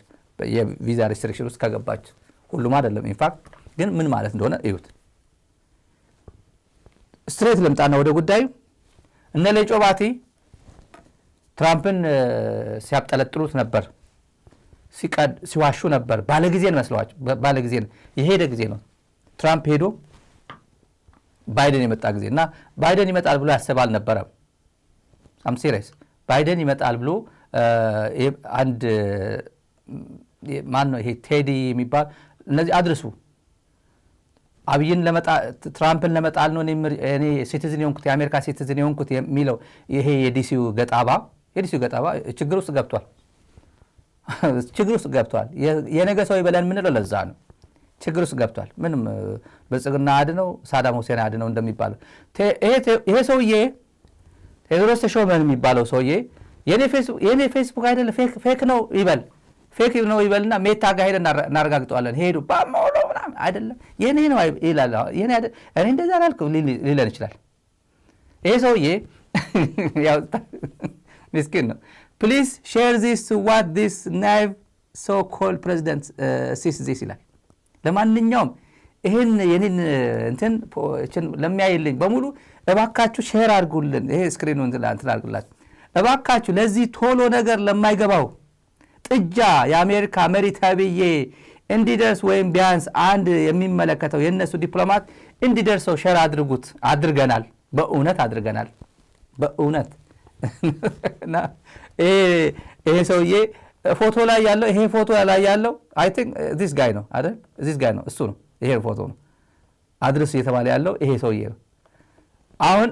የቪዛ ሪስትሪክሽን ውስጥ ከገባች ሁሉም አይደለም ኢንፋክት ግን ምን ማለት እንደሆነ እዩት ስትሬት ልምጣና ወደ ጉዳዩ እነ ሌንጮ ባቲ ትራምፕን ሲያብጠለጥሉት ነበር ሲዋሹ ነበር ባለጊዜን መስለዋቸው ባለጊዜን የሄደ ጊዜ ነው ትራምፕ ሄዶ ባይደን የመጣ ጊዜ እና ባይደን ይመጣል ብሎ ያሰብ አልነበረም አም ሲሪየስ ባይደን ይመጣል ብሎ አንድ ማን ነው ይሄ ቴዲ የሚባል እነዚህ አድርሱ አብይን ትራምፕን ለመጣል ነው እኔ ሲቲዝን የሆንኩት የአሜሪካ ሲቲዝን የሆንኩት የሚለው ይሄ የዲሲው ገጣባ ችግር ውስጥ ገብቷል የነገ ሰው ይበለን ምንለው ለዛ ነው ችግር ውስጥ ገብቷል ምንም ብልጽግና አድነው ሳዳም ሁሴን አድነው እንደሚባለው ይሄ ሰውዬ ቴዎድሮስ ተሾመን የሚባለው ሰውዬ የኔ ፌስቡክ አይደለም ፌክ ነው ይበልና ሜታ ጋር ሄደን እናረጋግጠዋለን ሄዱ ባማውሎ ምናምን አይደለም የኔ ነው ይላል የኔ አይደል እኔ እንደዛ አላልኩ ሊለን ይችላል ይሄ ሰውዬ ያው ምስኪን ነው please share this to what this naive so called president sees this ይላል ለማንኛውም ይሄን የኔን እንትን ለሚያይልኝ በሙሉ እባካችሁ ሼር አድርጉልን ይሄ ስክሪኑን እንትን አድርጉላችሁ እባካችሁ ለዚህ ቶሎ ነገር ለማይገባው ጥጃ የአሜሪካ መሪ ተብዬ እንዲደርስ ወይም ቢያንስ አንድ የሚመለከተው የነሱ ዲፕሎማት እንዲደርሰው ሼር አድርገናል በእውነት አድርገናል በእውነት እና ይሄ ሰውዬ ፎቶ ላይ ያለው ይሄ ፎቶ ላይ ያለው አይ ቲንክ this guy ነው አይደል this guy ነው እሱ ነው ይሄ ፎቶ ነው አድርስ እየተባለ ያለው ይሄ ሰውዬ ነው አሁን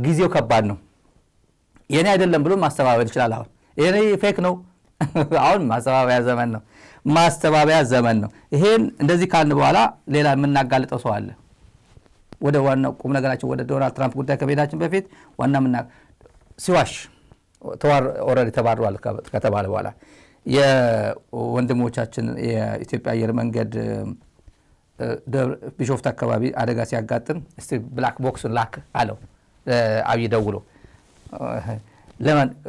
ጊዜው ከባድ ነው የኔ አይደለም ብሎ ማስተባበል ይችላል አሁን የኔ ፌክ ነው አሁን ማስተባበያ ዘመን ነው ይሄን እንደዚህ ካልን በኋላ ሌላ የምናጋልጠው ሰው አለ ወደ ዋናው ቁም ነገራችን ወደ ዶናልድ ትራምፕ ጉዳይ ከመሄዳችን በፊት ዋናምና ሲዋሽ ኦልሬዲ ተባረዋል ከተባለ በኋላ የወንድሞቻችን የኢትዮጵያ አየር መንገድ ቢሾፍት አካባቢ አደጋ ሲያጋጥም እስቲ ብላክ ቦክስ ላክ አለው አብይ ደውሎ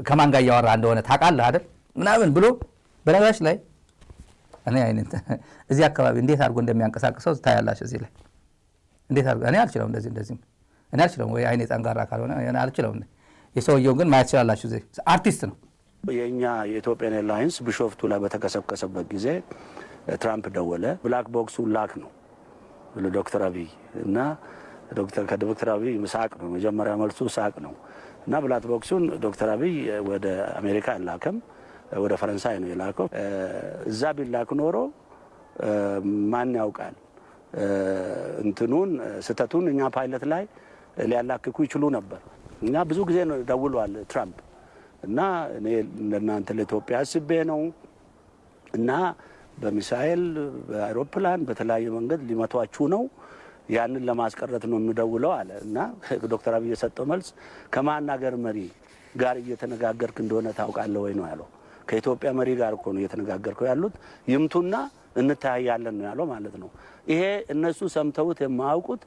ከማን ጋር እያወራ እንደሆነ ታውቃለህ አይደል ምናምን ብሎ በነገራችን ላይ እኔ አይነት እዚህ አካባቢ እንዴት አድርጎ እንደሚያንቀሳቅሰው ታያላችሁ እዚህ ላይ እንዴት አድርጎ እኔ አልችለውም እንደዚህ እኔ አልችለውም ወይ አይኔ ጠንካራ ካልሆነ እኔ አልችለውም የሰውየው ግን ማየት ይችላላችሁ እዚህ አርቲስት ነው የኛ የኢትዮጵያን ኤርላይንስ ቢሾፍቱ ላይ በተከሰከሰበት ጊዜ ትራምፕ ደወለ ብላክ ቦክሱ ላክ ነው ለዶክተር አብይ እና ከዶክተር አብይ ሳቅ ነው መጀመሪያ መልሱ ሳቅ ነው እና ብላክ ቦክሱን ዶክተር አብይ ወደ አሜሪካ ላከም ወደ ፈረንሳይ ነው የላከው እዛ ቢላክ ኖሮ ማን ያውቃል እንትኑን ስተቱን እኛ ፓይለት ላይ ሊያላክኩ ይችሉ ነበር እና ብዙ ጊዜ ነው ደውሏል ትራምፕ እና እኔ ለእናንተ ለኢትዮጵያ አስቤ ነው እና በሚሳኤል በአውሮፕላን በተለያየ መንገድ ሊመቷችሁ ነው ያንን ለማስቀረት ነው የምደውለው አለ እና ዶክተር አብይ የሰጠው መልስ ከማን ሀገር መሪ ጋር እየተነጋገርክ እንደሆነ ታውቃለህ ወይ ነው ያለው ከኢትዮጵያ መሪ ጋር እኮ ነው እየተነጋገርከው ያሉት ይምቱና እንታያያለን ነው ያለው ማለት ነው ይሄ እነሱ ሰምተውት የማያውቁት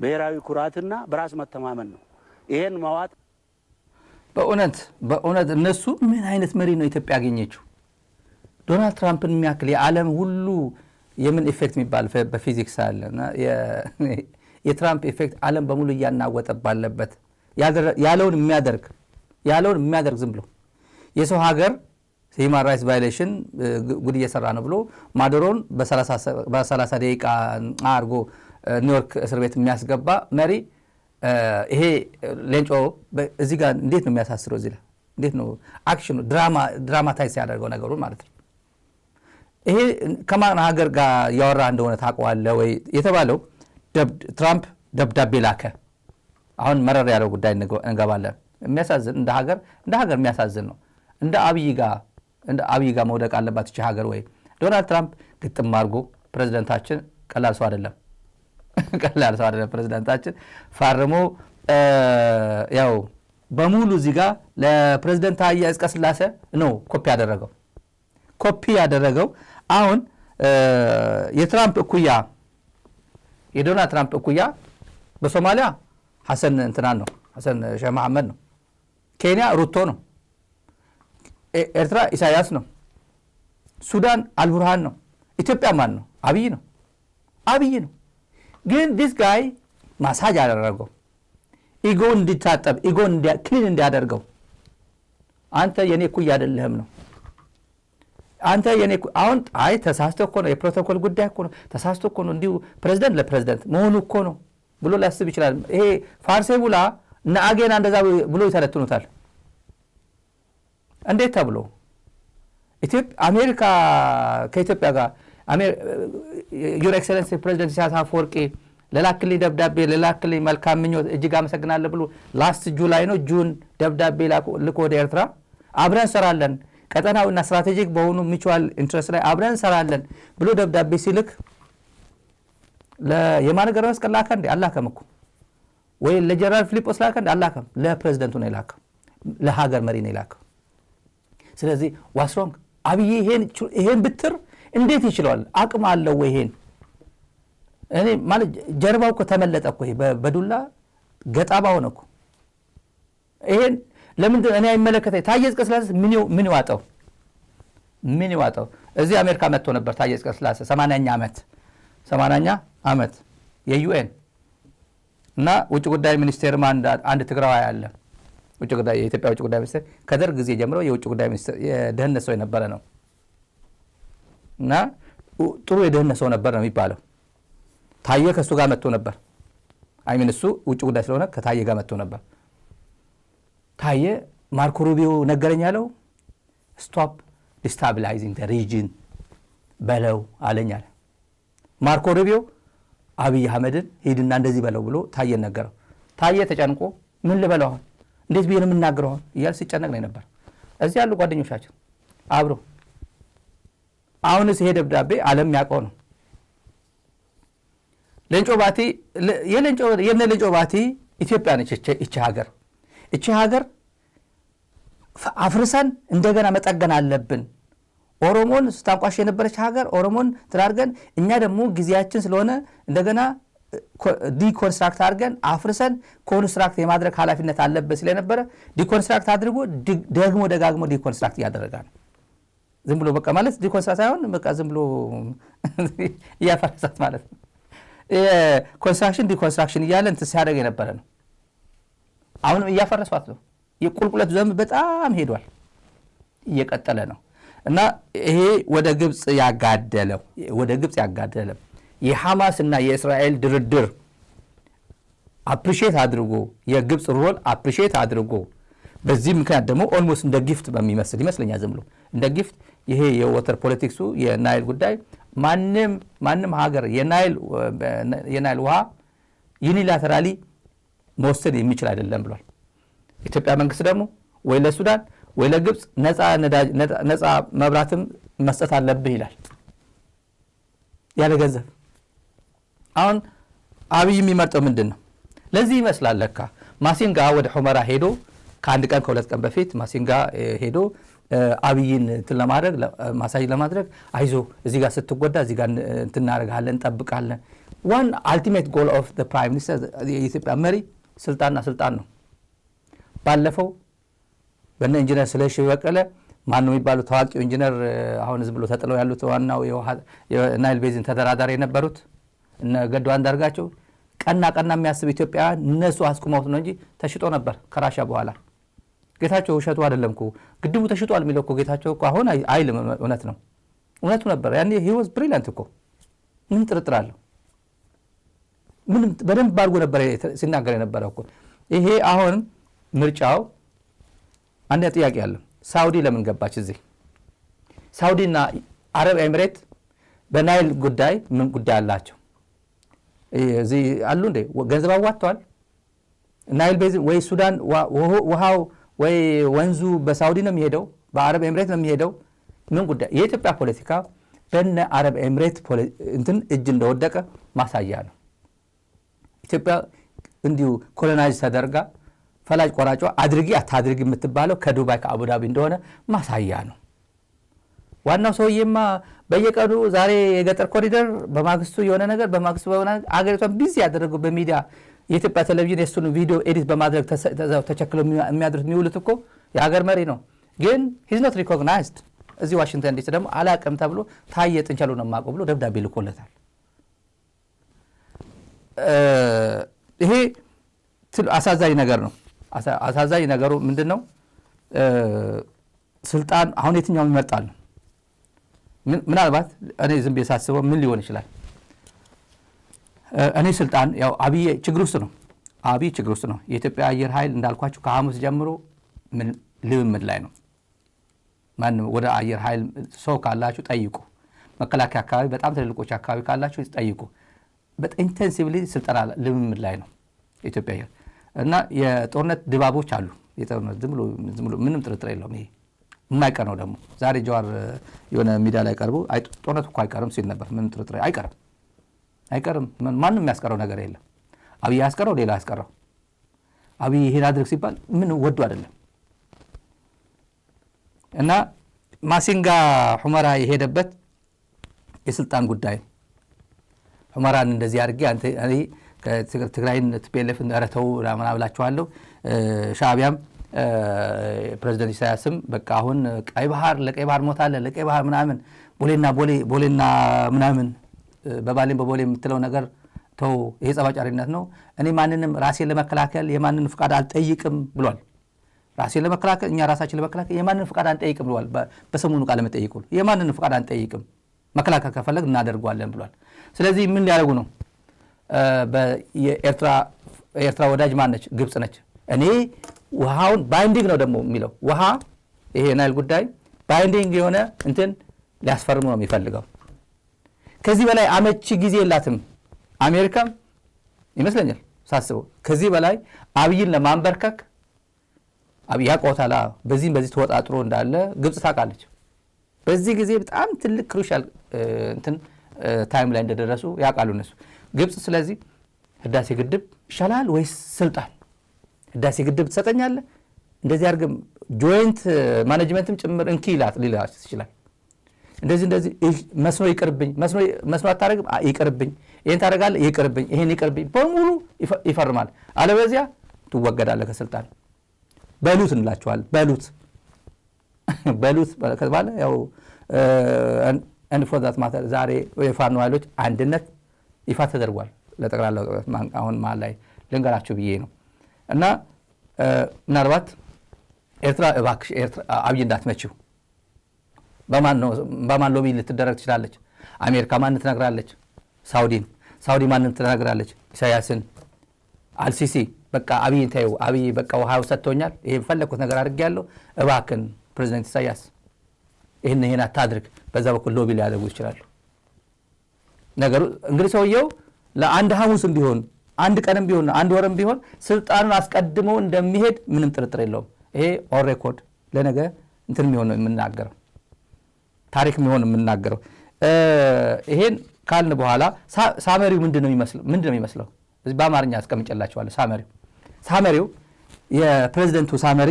ብሔራዊ ኩራትና በራስ መተማመን ነው ይሄን ማዋጥ በእውነት እነሱ ምን አይነት መሪ ነው ኢትዮጵያ ያገኘችው ዶናልድ ትራምፕን የሚያክል የዓለም ሁሉ የምን ኢፌክት የሚባል በፊዚክስ አለና የትራምፕ ኢፌክት ዓለም በሙሉ እያናወጠ ባለበት ያለውን የሚያደርግ ዝም ብሎ የሰው ሀገር ሂውማን ራይትስ ቫዮሌሽን ጉድ እየሰራ ነው ብሎ ማዱሮን በ30 ደቂቃ አድርጎ ኒውዮርክ እስር ቤት የሚያስገባ መሪ ይሄ ሌንጮ እዚህ ጋር እንዴት ነው የሚያሳስረው እዚህ ላይ እንዴት ነው አክሽኑ ድራማታይዝ ያደርገው ነገሩን ማለት ነው ይሄ ከማን ሀገር ጋር ያወራ እንደሆነ ታውቀዋለህ ወይ የተባለው ትራምፕ ደብዳቤ ላከ አሁን መረር ያለው ጉዳይ እንገባለን የሚያሳዝን እንደ ሀገር የሚያሳዝን ነው እንደ አብይ ጋር መውደቅ አለባት እቺ ሀገር ወይ ዶናልድ ትራምፕ ግጥም አድርጎ ፕሬዝዳንታችን ቀላል ሰው አይደለም ፕሬዝዳንታችን ፋርሞ ያው በሙሉ እዚህ ጋር ለፕሬዝዳንት ታዬ አጽቀሥላሴ ነው ኮፒ ያደረገው አሁን የትራምፕ እኩያ የዶናልድ ትራምፕ እኩያ በሶማሊያ ሐሰን ሼህ መሐመድ ነው ኬንያ ሩቶ ነው ኤርትራ ኢሳያስ ነው ሱዳን አልቡርሃን ነው ኢትዮጵያ ማን ነው አብይ ነው ግን this guy ማሳጅ ያደረገው ኢጎ እንዲታጠብ ኢጎ ክሊን እንዲያደርገው አንተ የኔ እኩያ አይደለህም ነው አንተ የኔ አሁን ተሳስቶ እኮ ነው የፕሮቶኮል ጉዳይ እኮ ነው ተሳስቶ እኮ ነው እንዲሁ ፕሬዝዳንት ለፕሬዝዳንት መሆኑ እኮ ነው ብሎ ሊያስብ ይችላል ይሄ ፋርሴ ቡላ እና አገና እንደዛ ብሎ ይተረትኑታል እንዴት ተብሎ አሜሪካ ከኢትዮጵያ ጋር ዩር ኤክሰለንሲ ፕሬዝዳንት ኢሳያስ አፈወርቂ ለላክልኝ ደብዳቤ ለላክልኝ መልካም ምኞት እጅግ አመሰግናለሁ ብሎ ላስት ጁላይ ነው ጁን ደብዳቤ ልኮ ወደ ኤርትራ አብረን እንሰራለን ቀጠናውና ስትራቴጂክ በሆኑ ሚቹዋል ኢንትረስት ላይ አብረን እንሰራለን ብሎ ደብዳቤ ሲልክ ለየማነ ገብረ መስቀል ላከ እንዴ አላከም እኮ ወይ ለጀነራል ፊሊጶስ ላከ እንዴ አላከም ለፕሬዝዳንቱ ነው የላከው ለሀገር መሪ ነው የላከው ስለዚህ ዋስሮንግ አብይ ይሄን ብትር እንዴት ይችላል አቅም አለው ወይ ይሄን እኔ ማለት ጀርባው እኮ ተመለጠ እኮ በዱላ ገጣባ ሆነ እኮ ይሄን ለምን እኔ አይመለከተኝ ታዬ አጽቀሥላሴ ምን ይዋጣው እዚህ አሜሪካ መጥቶ ነበር ታዬ አጽቀሥላሴ 80ኛ ዓመት የዩኤን እና ውጭ ጉዳይ ሚኒስቴር አንድ ትግራዋይ አለ የኢትዮጵያ ውጭ ጉዳይ ሚኒስቴር ከደርግ ጊዜ ጀምሮ የውጭ ጉዳይ ሚኒስቴር የደህንነት ሰው የነበረ ነው እና ጥሩ የደህንነት ሰው ነበር ነው የሚባለው ታዬ ከሱ ጋር መጥቶ ነበር እሱ ውጭ ጉዳይ ስለሆነ ከታዬ ጋር መጥቶ ነበር ታዬ ማርኮ ሩቢዮ ነገረኝ ያለው ስቶፕ ዲስታቢላይዚንግ ዘ ሪጅን በለው አለኝ አለ ማርኮ ሩቢዮ አብይ አህመድን ሄድና እንደዚህ በለው ብሎ ታዬ ነገረው ታዬ ተጨንቆ ምን ልበለው እንዴት ቢሆን የምናገረው እያል ሲጨነቅ ነው ነበር እዚህ ያሉ ጓደኞቻችን አብሮ አሁንስ ይሄ ደብዳቤ ዓለም ያውቀው ነው ሌንጮ ባቲ የሌንጮ ባቲ ኢትዮጵያ ነች። እቺ ሀገር አፍርሰን እንደገና መጠገን አለብን። ኦሮሞን ስታንቋሽ የነበረች ሀገር ኦሮሞን ትራርገን እኛ ደግሞ ጊዜያችን ስለሆነ እንደገና ዲኮንስትራክት አድርገን አፍርሰን ኮንስትራክት የማድረግ ኃላፊነት አለበት ስለነበረ ዲኮንስትራክት አድርጎ ደግሞ ደጋግሞ ዲኮንስትራክት እያደረጋ ነው። ዝም ብሎ በቃ ማለት ዲኮንስትራክት ሳይሆን በቃ ዝም ብሎ እያፈረሳት ማለት ነው። ዲኮንስትራክሽን እያለ እንትን ሲያደርግ የነበረ ነው። አሁንም እያፈረሷት ነው። የቁልቁለቱ ዘመን በጣም ሄዷል፣ እየቀጠለ ነው እና ይሄ ወደ ግብፅ ያጋደለው የሐማስ እና የእስራኤል ድርድር አፕሪሼት አድርጎ የግብፅ ሮል አፕሪሼት አድርጎ በዚህ ምክንያት ደግሞ ኦልሞስት እንደ ጊፍት በሚመስል ይመስለኛል ዝም ብሎ እንደ ጊፍት ይሄ የወተር ፖለቲክሱ የናይል ጉዳይ ማንም ሀገር የናይል ውሃ ዩኒላተራሊ መወሰድ የሚችል አይደለም ብሏል። ኢትዮጵያ መንግስት ደግሞ ወይ ለሱዳን ወይ ለግብፅ ነፃ መብራትም መስጠት አለብህ ይላል ያለ ገንዘብ። አሁን አብይ የሚመርጠው ምንድን ነው? ለዚህ ይመስላል ለካ ማሲንጋ ወደ ሁመራ ሄዶ ከአንድ ቀን ከሁለት ቀን በፊት ማሲንጋ ሄዶ አብይን ማሳጅ ለማድረግ አይዞ እዚህ ጋር ስትጎዳ እዚህ ጋር እንትናደርጋለን እንጠብቃለን። ዋን አልቲሜት ጎል ኦፍ ዘ ፕራይም ሚኒስተር የኢትዮጵያ መሪ ስልጣን ነው። ባለፈው በእነ ኢንጂነር ስለሺ በቀለ ማን ነው የሚባሉ ታዋቂው ኢንጂነር አሁን ዝም ብሎ ተጥለው ያሉት ዋናው የናይል ቤዚን ተደራዳሪ የነበሩት እነ ገዱ አንዳርጋቸው ቀና የሚያስብ ኢትዮጵያ እነሱ አስቁመውት ነው እንጂ ተሽጦ ነበር ከራሻ በኋላ። ጌታቸው ውሸቱ አይደለም እኮ ግድቡ ተሽጧል የሚለው እኮ ጌታቸው እኮ አሁን አይልም። እውነቱ ነበር ያኔ he was brilliant እኮ ምን ጥርጥር አለው? ምንም በደንብ አድርጎ ነበር ሲናገር የነበረው እኮ። ይሄ አሁን ምርጫው አንድ ጥያቄ አለ። ሳውዲ ለምን ገባች እዚህ? ሳውዲና አረብ ኤሚሬት በናይል ጉዳይ ምን ጉዳይ አላቸው? እዚህ አሉ እንዴ? ገንዘብ አዋጥተዋል? ናይል ቤዚን ወይ ሱዳን ውሃው ወይ ወንዙ በሳውዲ ነው የሚሄደው? በአረብ ኤሚሬት ነው የሚሄደው? ምን ጉዳይ? የኢትዮጵያ ፖለቲካ በነ አረብ ኤሚሬት እንትን እጅ እንደወደቀ ማሳያ ነው። ኢትዮጵያ እንዲሁ ኮሎናይዝ ተደርጋ ፈላጭ ቆራጯ አድርጊ አታድርጊ የምትባለው ከዱባይ ከአቡዳቢ እንደሆነ ማሳያ ነው። ዋናው ሰውዬማ በየቀኑ ዛሬ የገጠር ኮሪደር በማግስቱ የሆነ ነገር በማግስቱ በሆነ አገሪቷን ቢዚ ያደረገው በሚዲያ የኢትዮጵያ ቴሌቪዥን የሱን ቪዲዮ ኤዲት በማድረግ ተቸክለው የሚውሉት እኮ የሀገር መሪ ነው። ግን he's not recognized። እዚህ ዋሽንግተን ዲሲ ደግሞ አላቅም ተብሎ ታየ ጥንቸሉ ነው የማውቀው ብሎ ደብዳቤ ልኮለታል። ይሄ አሳዛኝ ነገር ነው። አሳዛኝ ነገሩ ምንድነው? ስልጣን አሁን የትኛው ይመጣል? ምናልባት እኔ ዝም ብዬ ሳስበው ምን ሊሆን ይችላል? እኔ ስልጣን ያው አብይ ችግር ውስጥ ነው። የኢትዮጵያ አየር ኃይል እንዳልኳችሁ ከሐሙስ ጀምሮ ልምምድ ላይ ነው። ማንም ወደ አየር ኃይል ሰው ካላችሁ ጠይቁ። መከላከያ አካባቢ በጣም ትልልቆች አካባቢ ካላችሁ ጠይቁ። በጣም ኢንቴንሲቭሊ ስልጠና ልምምድ ላይ ነው ኢትዮጵያ አየር እና የጦርነት ድባቦች አሉ። ዝም ብሎ ምንም ጥርጥር የለውም። ይሄ የማይቀር ነው። ደግሞ ዛሬ ጀዋር የሆነ ሚዲያ ላይ ቀርቦ ጦርነቱ እኮ አይቀርም ሲል ነበር። ምንም ጥርጥር አይቀርም። ማንም የሚያስቀረው ነገር የለም። አብይ ያስቀረው ሌላ ያስቀረው። አብይ ይሄን አድርግ ሲባል ምን ወዱ አይደለም። እና ማሲንጋ ሁመራ የሄደበት የስልጣን ጉዳይ ሁመራን እንደዚህ አድርጌ አንተ ትግራይን ቲፒኤልኤፍን ረተው ምናምን ብላችኋለሁ። ሻዕቢያም ፕሬዚደንት ኢሳያስም በቃ አሁን ቀይ ባህር ለቀይ ባህር ሞታለ ለቀይ ባህር ምናምን ቦሌና ምናምን በቦሌ የምትለው ነገር ተው፣ ይሄ ጸባጫሪነት ነው። እኔ ማንንም ራሴን ለመከላከል የማንንም ፍቃድ አልጠይቅም ብሏል። ራሴን ለመከላከል እኛ ራሳችን ለመከላከል የማንንም ፍቃድ አንጠይቅም ብሏል። በሰሞኑ ቃለ መጠይቁ የማንንም ፍቃድ አንጠይቅም፣ መከላከል ከፈለግ እናደርጓለን ብሏል። ስለዚህ ምን ሊያደርጉ ነው? የኤርትራ ወዳጅ ማነች? ግብጽ ነች። እኔ ውሃውን ባይንዲንግ ነው ደግሞ የሚለው ውሃ ይሄ ናይል ጉዳይ ባይንዲንግ የሆነ እንትን ሊያስፈርሙ ነው የሚፈልገው። ከዚህ በላይ አመቺ ጊዜ የላትም አሜሪካም ይመስለኛል ሳስበው። ከዚህ በላይ አብይን ለማንበርከክ አብይ ያውቀውታል። በዚህ ተወጣጥሮ እንዳለ ግብጽ ታውቃለች። በዚህ ጊዜ በጣም ትልቅ ክሩሻል እንትን ታይም ላይ እንደደረሱ ያውቃሉ እነሱ። ግብጽ ስለዚህ ህዳሴ ግድብ ይሻላል ወይስ ስልጣን? ህዳሴ ግድብ ትሰጠኛለህ እንደዚህ አድርገም ጆይንት ማኔጅመንትም ጭምር እንኪ ሊላት ይችላል። እንደዚህ መስኖ ይቅርብኝ፣ መስኖ አታረግም ይቅርብኝ፣ ይሄን ታረጋለህ ይቅርብኝ፣ ይሄን ይቅርብኝ በሙሉ ይፈርማል። አለበዚያ ትወገዳለህ ከስልጣን። በሉት እንላቸዋል። በሉት ከተባለ ያው and for that matter ዛሬ የፋኖ ኃይሎች አንድነት ይፋ ተደርጓል ለጠቅላላው አሁን መሀል ላይ ልንገራችሁ ብዬ ነው። እና ምናልባት ኤርትራ እባክሽ ኤርትራ አብይ እንዳትመችው በማን ሎቢ ልትደረግ ትችላለች? አሜሪካ ማንን ትነግራለች? ሳውዲ ማንን ትነግራለች? ኢሳያስን፣ አልሲሲ በቃ አብይን ታዩ። አብይ በቃ ውሃው ሰጥቶኛል፣ ይሄ ፈለኩት ነገር አድርጌያለሁ፣ እባክን ፕሬዝዳንት ኢሳያስ ይሄን አታድርግ። በዛ በኩል ሎቢ ሊያደርጉ ይችላሉ። ነገሩ እንግዲህ ሰውየው ለአንድ ሐሙስም ቢሆን አንድ ቀንም ቢሆን አንድ ወርም ቢሆን ስልጣኑን አስቀድሞ እንደሚሄድ ምንም ጥርጥር የለውም። ይሄ ኦን ሬኮርድ ለነገ እንትን የሚሆን የምናገረው ታሪክ የሚሆን የምናገረው። ይሄን ካልን በኋላ ሳመሪው ምንድነው የሚመስለው? እዚህ በአማርኛ አስቀምጬላችኋለሁ። ሳመሪው የፕሬዝዳንቱ ሳመሪ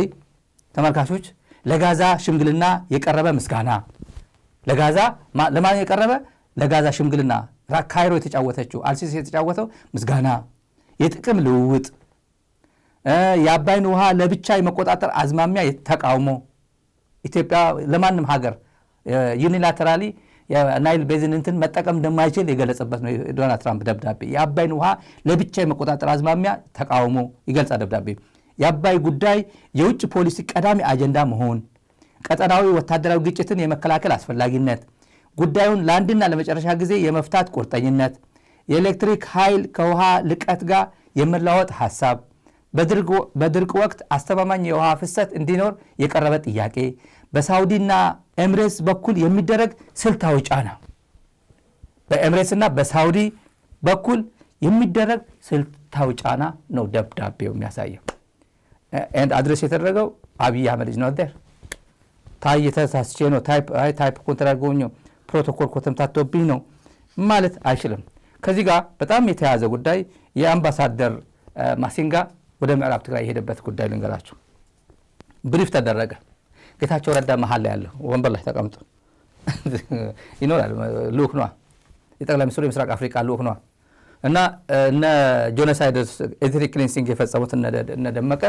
ተመልካቾች ለጋዛ ሽምግልና የቀረበ ምስጋና ለጋዛ ለማን የቀረበ ለጋዛ ሽምግልና ካይሮ የተጫወተችው አልሲሲ የተጫወተው ምስጋና የጥቅም ልውውጥ የአባይን ውሃ ለብቻ የመቆጣጠር አዝማሚያ ተቃውሞ ኢትዮጵያ ለማንም ሀገር ዩኒላተራሊ የናይል ቤዝን እንትን መጠቀም እንደማይችል የገለጸበት ነው ዶናልድ ትራምፕ ደብዳቤ። የአባይን ውሃ ለብቻ የመቆጣጠር አዝማሚያ ተቃውሞ ይገልጻል ደብዳቤ። የአባይ ጉዳይ የውጭ ፖሊሲ ቀዳሚ አጀንዳ መሆን፣ ቀጠናዊ ወታደራዊ ግጭትን የመከላከል አስፈላጊነት፣ ጉዳዩን ለአንድና ለመጨረሻ ጊዜ የመፍታት ቁርጠኝነት፣ የኤሌክትሪክ ኃይል ከውሃ ልቀት ጋር የመለዋወጥ ሐሳብ፣ በድርቅ ወቅት አስተማማኝ የውሃ ፍሰት እንዲኖር የቀረበ ጥያቄ፣ በሳውዲና ኤምሬትስ በኩል የሚደረግ ስልታዊ ጫና፣ በኤምሬትስና በሳውዲ በኩል የሚደረግ ስልታዊ ጫና ነው ደብዳቤው የሚያሳየው። አድሬስ የተደረገው አብይ አህመድ ነው። ታይ ተሳስቼ ነው ታይፕ ኮንትራጎኞ ፕሮቶኮል ኮተምታቶብኝ ነው ማለት አይችልም። ከዚህ ጋር በጣም የተያያዘ ጉዳይ የአምባሳደር ማሲንጋ ወደ ምዕራብ ትግራይ የሄደበት ጉዳይ ልንገራችሁ። ብሪፍ ተደረገ። ጌታቸው ረዳ መሀል ላይ ያለው ወንበር ላይ ተቀምጦ ይኖራል። ልኡክ ነዋ፣ የጠቅላይ ሚኒስትሩ የምስራቅ አፍሪካ ልኡክ ነዋ። እና እነ ጆኖሳይድስ ኤትኒክ ክሊንሲንግ የፈጸሙት እነ ደመቀ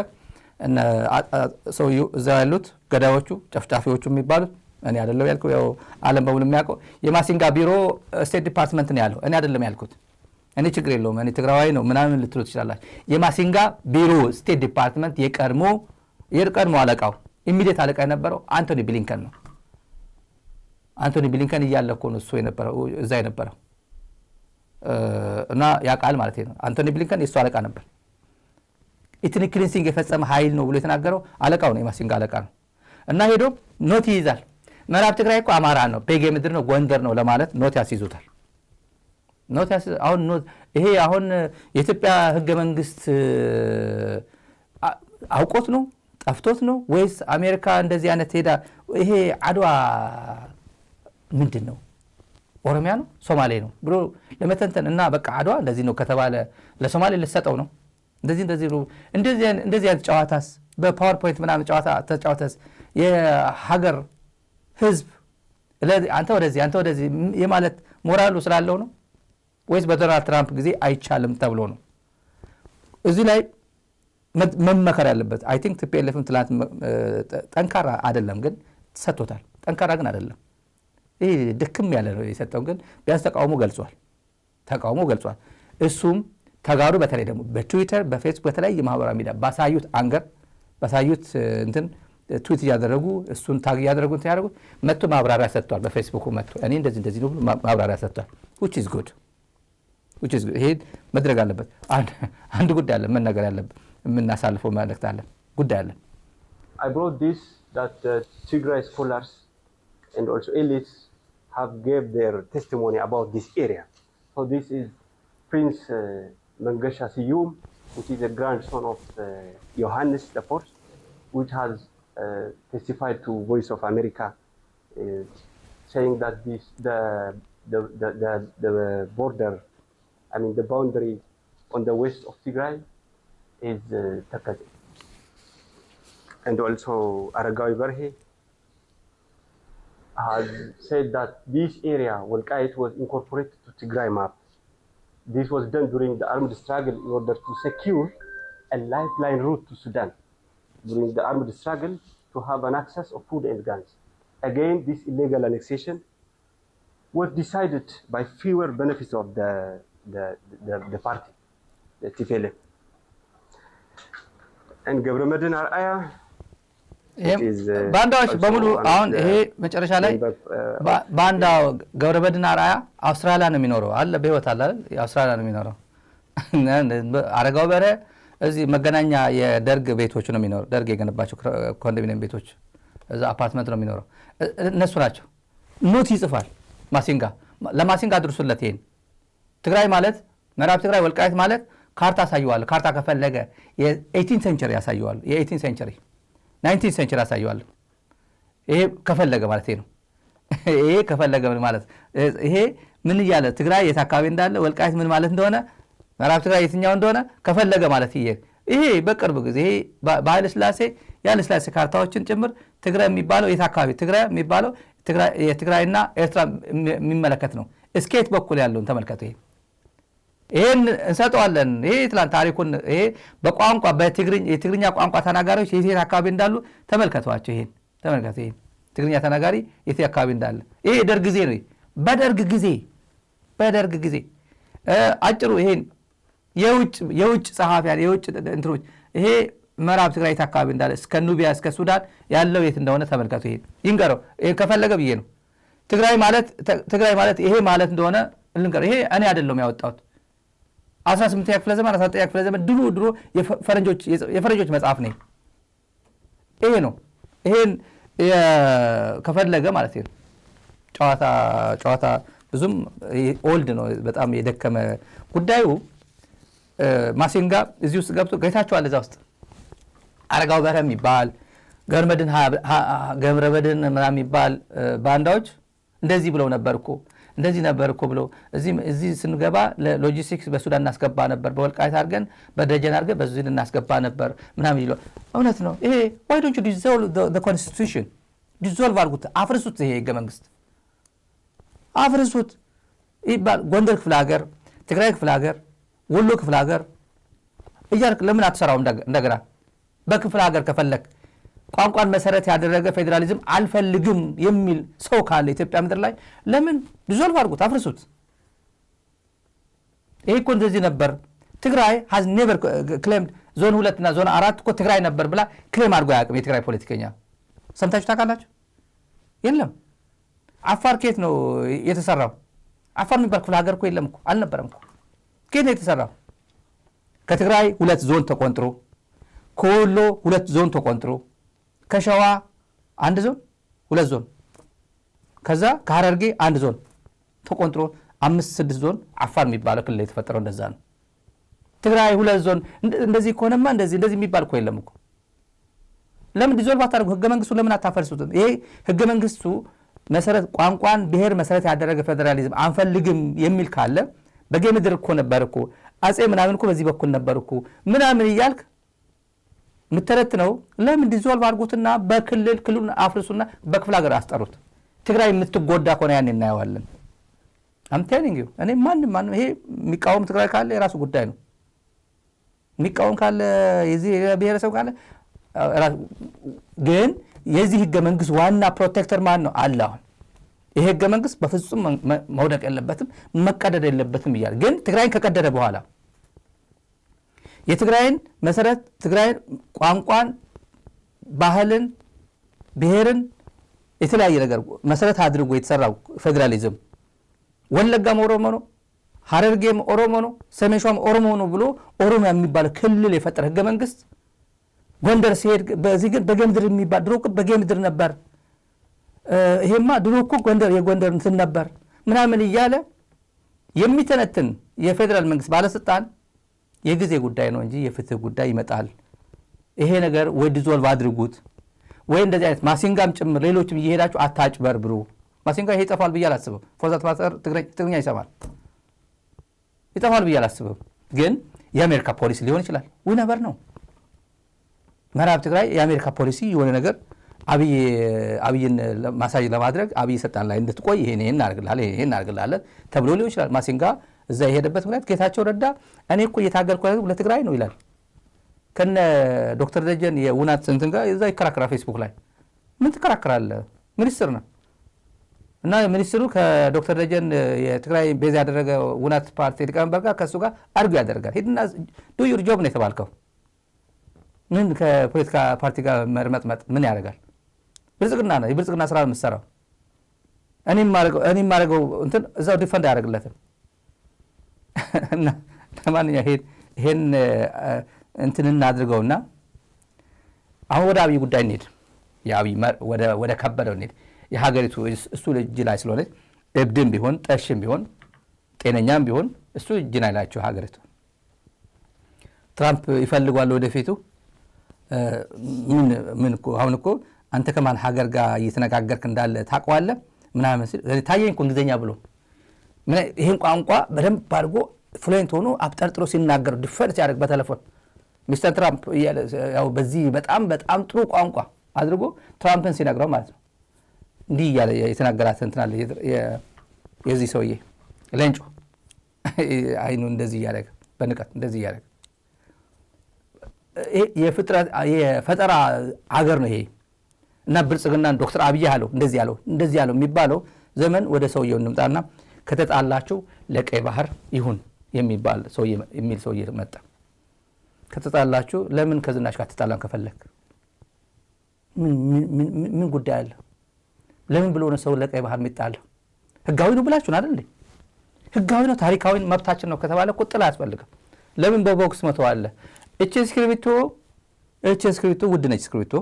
ሰውዬው እዛ ያሉት ገዳዮቹ ጨፍጫፊዎቹ የሚባሉት እኔ አይደለም ያልኩት፣ ያው ዓለም በሙሉ የሚያውቀው የማሲንጋ ቢሮ ስቴት ዲፓርትመንት ነው ያለው። እኔ አይደለም ያልኩት። እኔ ችግር የለውም እኔ ትግራዋይ ነው ምናምን ልትሉ ትችላላችሁ። የማሲንጋ ቢሮ ስቴት ዲፓርትመንት የቀድሞ አለቃው ኢሚዲየት አለቃ የነበረው አንቶኒ ብሊንከን ነው። አንቶኒ ብሊንከን እያለ እኮ ነው እሱ የነበረው እዛ የነበረው እና ያ ቃል ማለት ነው። አንቶኒ ብሊንከን የእሱ አለቃ ነበር። ኢትኒክ ክሊንሲንግ የፈጸመ ኃይል ነው ብሎ የተናገረው አለቃው ነው፣ የማሲንጋ አለቃ ነው። እና ሄዶ ኖት ይይዛል። ምዕራብ ትግራይ እኮ አማራ ነው፣ ቤጌ ምድር ነው፣ ጎንደር ነው ለማለት ኖት ያስይዙታል። ይሄ አሁን የኢትዮጵያ ህገ መንግስት አውቆት ነው ጠፍቶት ነው ወይስ አሜሪካ እንደዚህ አይነት ሄዳ ይሄ አድዋ ምንድን ነው ኦሮሚያ ነው ሶማሌ ነው ብሎ ለመተንተን እና በቃ አድዋ እንደዚህ ነው ከተባለ ለሶማሌ ልሰጠው ነው እንደዚህ አይነት ጨዋታስ በፓወርፖይንት ምናምን ጨዋታ ተጫውተስ የሀገር ህዝብ አንተ ወደዚህ የማለት ሞራሉ ስላለው ነው ወይስ በዶናልድ ትራምፕ ጊዜ አይቻልም ተብሎ ነው? እዚህ ላይ መመከር ያለበት አይ ቲንክ ቲፒኤልኤፍም ትላንት ጠንካራ አይደለም ግን ሰጥቶታል። ጠንካራ ግን አይደለም። ይሄ ድክም ያለ ነው የሰጠው፣ ግን ቢያንስ ተቃውሞ ገልጿል። እሱም ተጋሩ በተለይ ደግሞ በትዊተር በፌስቡክ በተለያየ ማህበራዊ ሚዲያ ባሳዩት እንትን ትዊት እያደረጉ እሱን ታግ እያደረጉ እንትን ያደረጉ መጥቶ ማብራሪያ ሰጥቷል። በፌስቡክ መጥቶ እኔ እንደዚህ ነው ብሎ ማብራሪያ ሰጥቷል። which is good ይሄ መድረግ አለበት። አንድ ጉዳይ አለ መነገር ያለበት የምናሳልፈው መልእክት አለ ጉዳይ አለ። I brought this that Tigray scholars and also elites have gave their testimony about this area. So this is Prince Mangasha Siyum, which is a grandson of Johannes IV, which has testified to Voice of America, saying that the border I mean, the boundary on the west of Tigray is Takate. And also Aragawi Barhe has said that this area, Walqait, was incorporated to Tigray map. This was done during the armed struggle in order to secure a lifeline route to Sudan. During the armed struggle, to have an access of food and guns. Again, this illegal annexation was decided by fewer benefits of the party, the TPLF. And Government Araya, ባንዳዎች በሙሉ አሁን ይሄ መጨረሻ ላይ ባንዳው ገብረመድህን አርአያ አውስትራሊያ ነው የሚኖረው አለ በህይወት አለ አይደል አውስትራሊያ ነው የሚኖረው አረጋው በረ እዚህ መገናኛ የደርግ ቤቶች ነው የሚኖረው ደርግ የገነባቸው ኮንዶሚኒየም ቤቶች እዛ አፓርትመንት ነው የሚኖረው እነሱ ናቸው ኖት ይጽፋል ማሲንጋ ለማሲንጋ አድርሱለት ይሄን ትግራይ ማለት ምዕራብ ትግራይ ወልቃይት ማለት ካርታ ያሳየዋል ካርታ ከፈለገ የ18 ሴንቸሪ ያሳየዋል የ18 ሴንቸሪ 19 ሴንቸሪ ያሳየዋል ይሄ ከፈለገ ማለት ነው ይሄ ከፈለገ ማለት ይሄ ምን ይያለ ትግራይ የት አካባቢ እንዳለ ወልቃይት ምን ማለት እንደሆነ ምዕራብ ትግራይ የትኛው እንደሆነ ከፈለገ ማለት ይሄ በቅርብ ጊዜ ይሄ በኃይለ ሥላሴ ያለ ሥላሴ ካርታዎችን ጭምር ትግራይ የሚባለው የት አካባቢ ትግራይ የሚባለው የትግራይና ኤርትራ የሚመለከት ነው እስኬት በኩል ያለውን ተመልከቱ ይሄን እንሰጣለን ይሄ ትላንት ታሪኩን ይሄ በቋንቋ የትግርኛ ቋንቋ ተናጋሪዎች የት አካባቢ እንዳሉ ተመልከቷቸው ይሄን ተመልከቱ ይሄን ትግርኛ ተናጋሪ የት አካባቢ እንዳለ ይሄ ደርግ ጊዜ ነው በደርግ ጊዜ አጭሩ ይሄን የውጭ ጸሐፊያን የውጭ እንትሮች ይሄ ምዕራብ ትግራይ አካባቢ እንዳለ እስከ ኑቢያ እስከ ሱዳን ያለው የት እንደሆነ ተመልከቱ ይሄን ይንገረው ይሄ ከፈለገ ብዬ ነው ትግራይ ማለት ይሄ ማለት እንደሆነ ልንገር ይሄ እኔ አይደለም ያወጣሁት 18ኛ ክፍለ ዘመን 19ኛ ክፍለ ዘመን ድሮ የፈረንጆች መጽሐፍ ነው ይሄ ነው ይሄን ከፈለገ ማለት ነው ጨዋታ ብዙም ኦልድ ነው በጣም የደከመ ጉዳዩ ማሲንጋ እዚህ ውስጥ ገብቶ ገይታቸዋል እዛ ውስጥ አረጋው በረ የሚባል ገብረመድህን ምናምን የሚባል ባንዳዎች እንደዚህ ብለው ነበርኮ ብለው እዚህ ስንገባ ለሎጂስቲክስ በሱዳን እናስገባ ነበር በወልቃይት አድርገን በደጀን አድርገን በዚህ እናስገባ ነበር ምናምን ይለው እውነት ነው ይሄ why don't you dissolve the constitution dissolve አድርጉት አፍርሱት ይሄ ህገ መንግስት አፍርሱት ይባል ጎንደር ክፍለ ሀገር ትግራይ ክፍለ ሀገር ወሎ ክፍለ ሀገር እያልክ ለምን አትሰራው እንደገና በክፍለ ሀገር ከፈለክ ቋንቋን መሰረት ያደረገ ፌደራሊዝም አልፈልግም የሚል ሰው ካለ ኢትዮጵያ ምድር ላይ ለምን ዲዞልቭ አድርጉት አፍርሱት ይሄ እኮ እንደዚህ ነበር ትግራይ has never claimed ዞን 2 እና ዞን 4 እኮ ትግራይ ነበር ብላ ክሌም አድርጎ ያቅም የትግራይ ፖለቲከኛ ሰምታችሁ ታውቃላችሁ የለም አፋር ከየት ነው የተሰራው አፋር የሚባል ክፍለ ሀገር እኮ የለም እኮ አልነበረም እኮ ከየት ነው የተሰራው ከትግራይ 2 ዞን ተቆንጥሮ ከወሎ 2 ዞን ተቆንጥሮ ከሸዋ 1 ዞን 2 ዞን ከዛ ከሐረርጌ 1 ዞን ተቆንጥሮ 5-6 ዞን አፋር የሚባለው ክልል የተፈጠረው እንደዛ ነው ትግራይ 2 ዞን እንደዚህ ኮነማ እንደዚህ የሚባል እኮ የለም እኮ ለምን ዲዞልቭ አታደርጉ ህገ መንግስቱ ለምን አታፈርሱትም ይሄ ህገ መንግስቱ መሰረት ቋንቋን ብሔር መሰረት ያደረገ ፌደራሊዝም አንፈልግም የሚል ካለ በጌምድር እኮ ነበር እኮ አጼ ምናምን እኮ በዚህ በኩል ነበር እኮ ምናምን ይያልክ ምተረት ነው ለምን ዲዞልቭ አድርጉትና በክልሉን አፍርሱና በክፍለ ሀገር አስጠሩት ትግራይ የምትጎዳ ከሆነ ያን እናየዋለን I'm telling you እኔ ማንም ይሄ የሚቃወም ትግራይ ካለ የራሱ ጉዳይ ነው የሚቃወም ካለ የዚህ ብሔረሰብ ካለ ግን የዚህ ህገ መንግስት ዋና ፕሮቴክተር ማን ነው አለ አሁን ይሄ ህገ መንግስት በፍጹም መውደቅ የለበትም መቀደድ የለበትም ይላል ግን ትግራይን ከቀደደ በኋላ የትግራይን መሰረት ትግራይን ቋንቋን ባህልን ብሔርን የተለያየ ነገር መሰረት አድርጎ የተሰራው ፌደራሊዝም ወለጋም ኦሮሞ ነው ሐረርጌም ኦሮሞ ነው ሰሜን ሸዋም ኦሮሞ ነው ብሎ ኦሮሚያ የሚባል ክልል የፈጠረ ህገ መንግስት ጎንደር ሲሄድ በዚህ ግን በጌምድር የሚባል ድሮ በጌምድር ነበር ይሄማ ድሮ እኮ ጎንደር የጎንደር እንትን ነበር ምናምን ይያለ የሚተነትን የፌደራል መንግስት ባለስልጣን የጊዜ ጉዳይ ነው እንጂ የፍትህ ጉዳይ ይመጣል ይሄ ነገር ወይ ዲዞልቭ አድርጉት ወይ እንደዚህ አይነት ማሲንጋም ጭምር ሌሎችም እየሄዳችሁ አታጭበርብሩ ማሲንጋ ይሄ ይጠፋል ብዬ አላስብም ፎዛት ማሰር ትግርኛ ይሰማል ይጠፋል ብዬ አላስብም። ግን የአሜሪካ ፖሊሲ ሊሆን ይችላል። ዊነበር ነው ምዕራብ ትግራይ የአሜሪካ ፖሊሲ የሆነ ነገር አብይን ማሳጅ ለማድረግ አብይ ሰጣን ላይ እንድትቆይ ይሄን እናርግልሃለን ተብሎ ሊሆን ይችላል። ማሲንጋ እዛ የሄደበት ምክንያት ጌታቸው ረዳ እኔ እኮ እየታገልኩ ለትግራይ ነው ይላል። ከነ ዶክተር ደጀን የውናት እንትን ጋር እዛ ይከራከራል ፌስቡክ ላይ። ምን ትከራከራለህ? ሚኒስትር ነው እና ሚኒስትሩ ከዶክተር ደጀን የትግራይ ቤዝ ያደረገ ውናት ፓርቲ ሊቀመንበር ጋር ከሱ ጋር አርጉ ያደርጋል። ሄድና ዱ ዩር ጆብ ነው የተባልከው። ምን ከፖለቲካ ፓርቲ ጋር መርመጥመጥ ምን ያደርጋል? ብልጽግና ነው የብልጽግና ስራ የምትሰራው። እኔ ማረገው እንትን እዛው ዲፈንድ ያደርግለትም እና ለማንኛውም ይሄን እንትን እናድርገውና አሁን ወደ አብይ ጉዳይ እንሂድ። የአብይ ወደ ከበደው እንሂድ። የሀገሪቱ እሱ እጅ ላይ ስለሆነ እብድም ቢሆን ጠሽም ቢሆን ጤነኛም ቢሆን እሱ እጅ ላይ ናቸው ሀገሪቱ። ትራምፕ ይፈልጓል ወደፊቱ ምን አሁን እኮ አንተ ከማን ሀገር ጋር እየተነጋገርክ እንዳለ ታውቀዋለህ ምናምን ሲል ታየኝ እኮ እንግሊዝኛ ብሎ ይሄን ቋንቋ በደንብ አድርጎ ፍሉዌንት ሆኖ አብጠርጥሮ ሲናገር ዲፌንስ ያደርግ በቴሌፎን ሚስተር ትራምፕ ያው በዚህ በጣም በጣም ጥሩ ቋንቋ አድርጎ ትራምፕን ሲነግረው ማለት ነው። እንዲህ እያለ የተናገራት እንትን አለ የዚህ ሰውዬ ሌንጮ አይኑ እንደዚህ እያደረገ በንቀት እንደዚህ እያደረገ የፈጠራ አገር ነው ይሄ እና ብልጽግናን ዶክተር አብይ ያለው እንደዚህ ያለው የሚባለው ዘመን ወደ ሰውየው እንምጣና ከተጣላችሁ ለቀይ ባህር ይሁን የሚል ሰውዬ መጣ። ከተጣላችሁ ለምን ከዝናሽ ጋር ተጣላን ከፈለክ ምን ጉዳይ አለ? ለምን ብሎ ነው ሰው ለቀይ ባህር የሚጣለው? ህጋዊ ነው ብላችሁን አይደል? ህጋዊ ነው ታሪካዊ መብታችን ነው ከተባለ እኮ ጥላ አያስፈልግም። ለምን በቦክስ መተዋለ? እቺ እስክሪብቶ ውድ ነች። እስክሪብቶ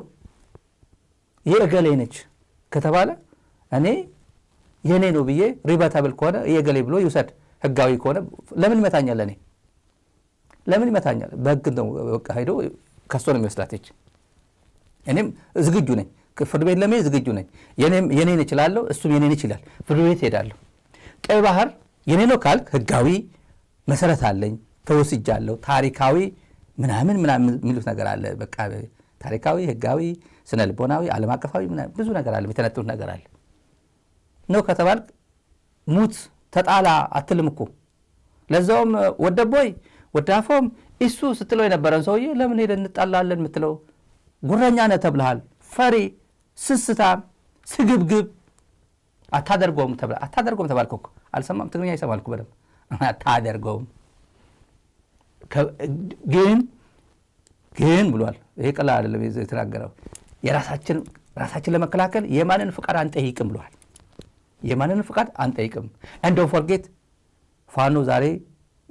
የእገሌ ነች ከተባለ እኔ የኔ ነው ብዬ ሪባታብል ከሆነ የእገሌ ብሎ ይውሰድ። ህጋዊ ከሆነ ለምን ይመታኛል? ለምን ይመታኛል? በህግ ነው በቃ ሄዶ ከሶ ነው የሚወስዳት። እኔም ዝግጁ ነኝ፣ ፍርድ ቤት ለመሄድ ዝግጁ ነኝ። የኔ ነች እላለሁ፣ እሱም የኔ ነች ይላል። ፍርድ ቤት ሄዳለሁ። ቀይ ባህር የኔ ነው ካልክ ህጋዊ መሰረት አለኝ፣ ተወስጃለሁ፣ ታሪካዊ ምናምን የሚሉት ነገር አለ። በቃ ታሪካዊ፣ ህጋዊ፣ ስነ ልቦናዊ፣ ዓለም አቀፋዊ ብዙ ነገር አለ፣ የተነጠሉት ነገር አለ። ነው ከተባልክ ሙት ተጣላ አትልም እኮ። ለዛውም ወደቦይ ወዳፎም እሱ ስትለው የነበረን ሰውዬ ለምን ሄደን እንጣላለን የምትለው? ጉረኛ ነህ ተብልሃል። ፈሪ፣ ስስታም፣ ስግብግብ አታደርገውም ተባልክ እኮ። አልሰማም? ትግርኛ ይሰማልኩ በደምብ። አታደርገውም ግን ብሏል። ይሄ ቀላል አይደለም የተናገረው። ራሳችን ለመከላከል የማንን ፍቃድ አንጠይቅም ብሏል። የማንን ፍቃድ አንጠይቅም። እንደው ፎርጌት ፋኖ ዛሬ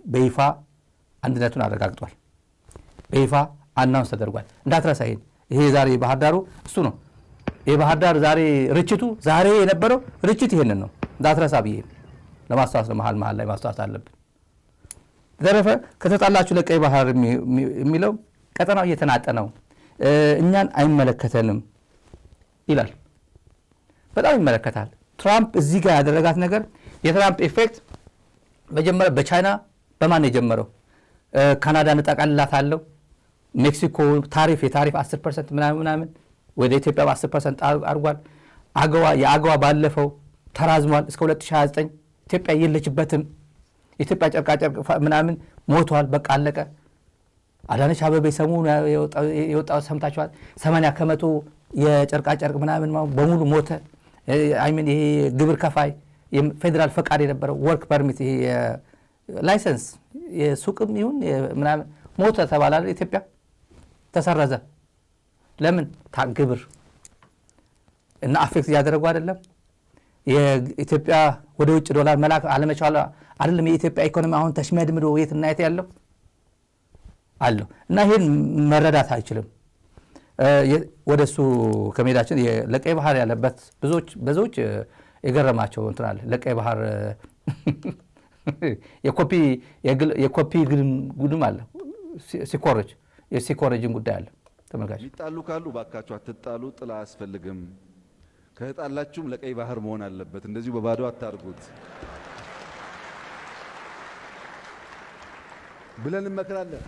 በይፋ አንድነቱን አረጋግጧል። በይፋ አናውንስ ተደርጓል። እንዳትረሳ ይሄ ዛሬ ባህር ዳሩ እሱ ነው። የባህር ዳር ዛሬ ርችቱ ዛሬ የነበረው ርችት ይሄንን ነው። እንዳትረሳ ብዬ ለማስተዋወስ መሀል ላይ ማስተዋወስ አለብን። ተረፈ ከተጣላችሁ ለቀይ ባህር የሚለው ቀጠናው እየተናጠነው እኛን አይመለከተንም ይላል። በጣም ይመለከታል። ትራምፕ እዚህ ጋር ያደረጋት ነገር የትራምፕ ኢፌክት መጀመሪያ በቻይና በማን የጀመረው? ካናዳ እንጠቃልላታለሁ፣ ሜክሲኮ የታሪፍ 10% ምናምን ወደ ኢትዮጵያ በ10% አድርጓል። የአገዋ ባለፈው ተራዝሟል እስከ 2029። ኢትዮጵያ የለችበትም። የኢትዮጵያ ጨርቃጨርቅ ምናምን ሞቷል። በቃ አለቀ። አዳነች አበቤ ሰሞኑ የወጣው ሰምታችኋል። 80% የጨርቃጨርቅ ምናምን በሙሉ ሞተ። አይምን ይሄ ግብር ከፋይ የፌዴራል ፈቃድ የነበረው ወርክ ፐርሚት ይሄ ላይሰንስ የሱቅም ይሁን ምናምን ሞተ ተባለ። ኢትዮጵያ ተሰረዘ። ለምን? ግብር እና አፌክት እያደረጉ አይደለም። የኢትዮጵያ ወደ ውጭ ዶላር መላክ አለመቻሏ አይደለም። የኢትዮጵያ ኢኮኖሚ አሁን ተሽመድምዶ የትና የት ያለው አለው እና ይሄን መረዳት አይችልም። ወደሱ ከመሄዳችን ለቀይ ባህር ያለበት ብዙዎች የገረማቸው እንትን አለ። ለቀይ ባህር የኮፒ ጉድም አለ። የሲኮረጅን ጉዳይ አለ። ተመልካች ይጣሉ ካሉ ባካችሁ አትጣሉ። ጥላ አያስፈልግም። ከተጣላችሁም ለቀይ ባህር መሆን አለበት። እንደዚሁ በባዶ አታርጉት። ብለን እንመክራለን።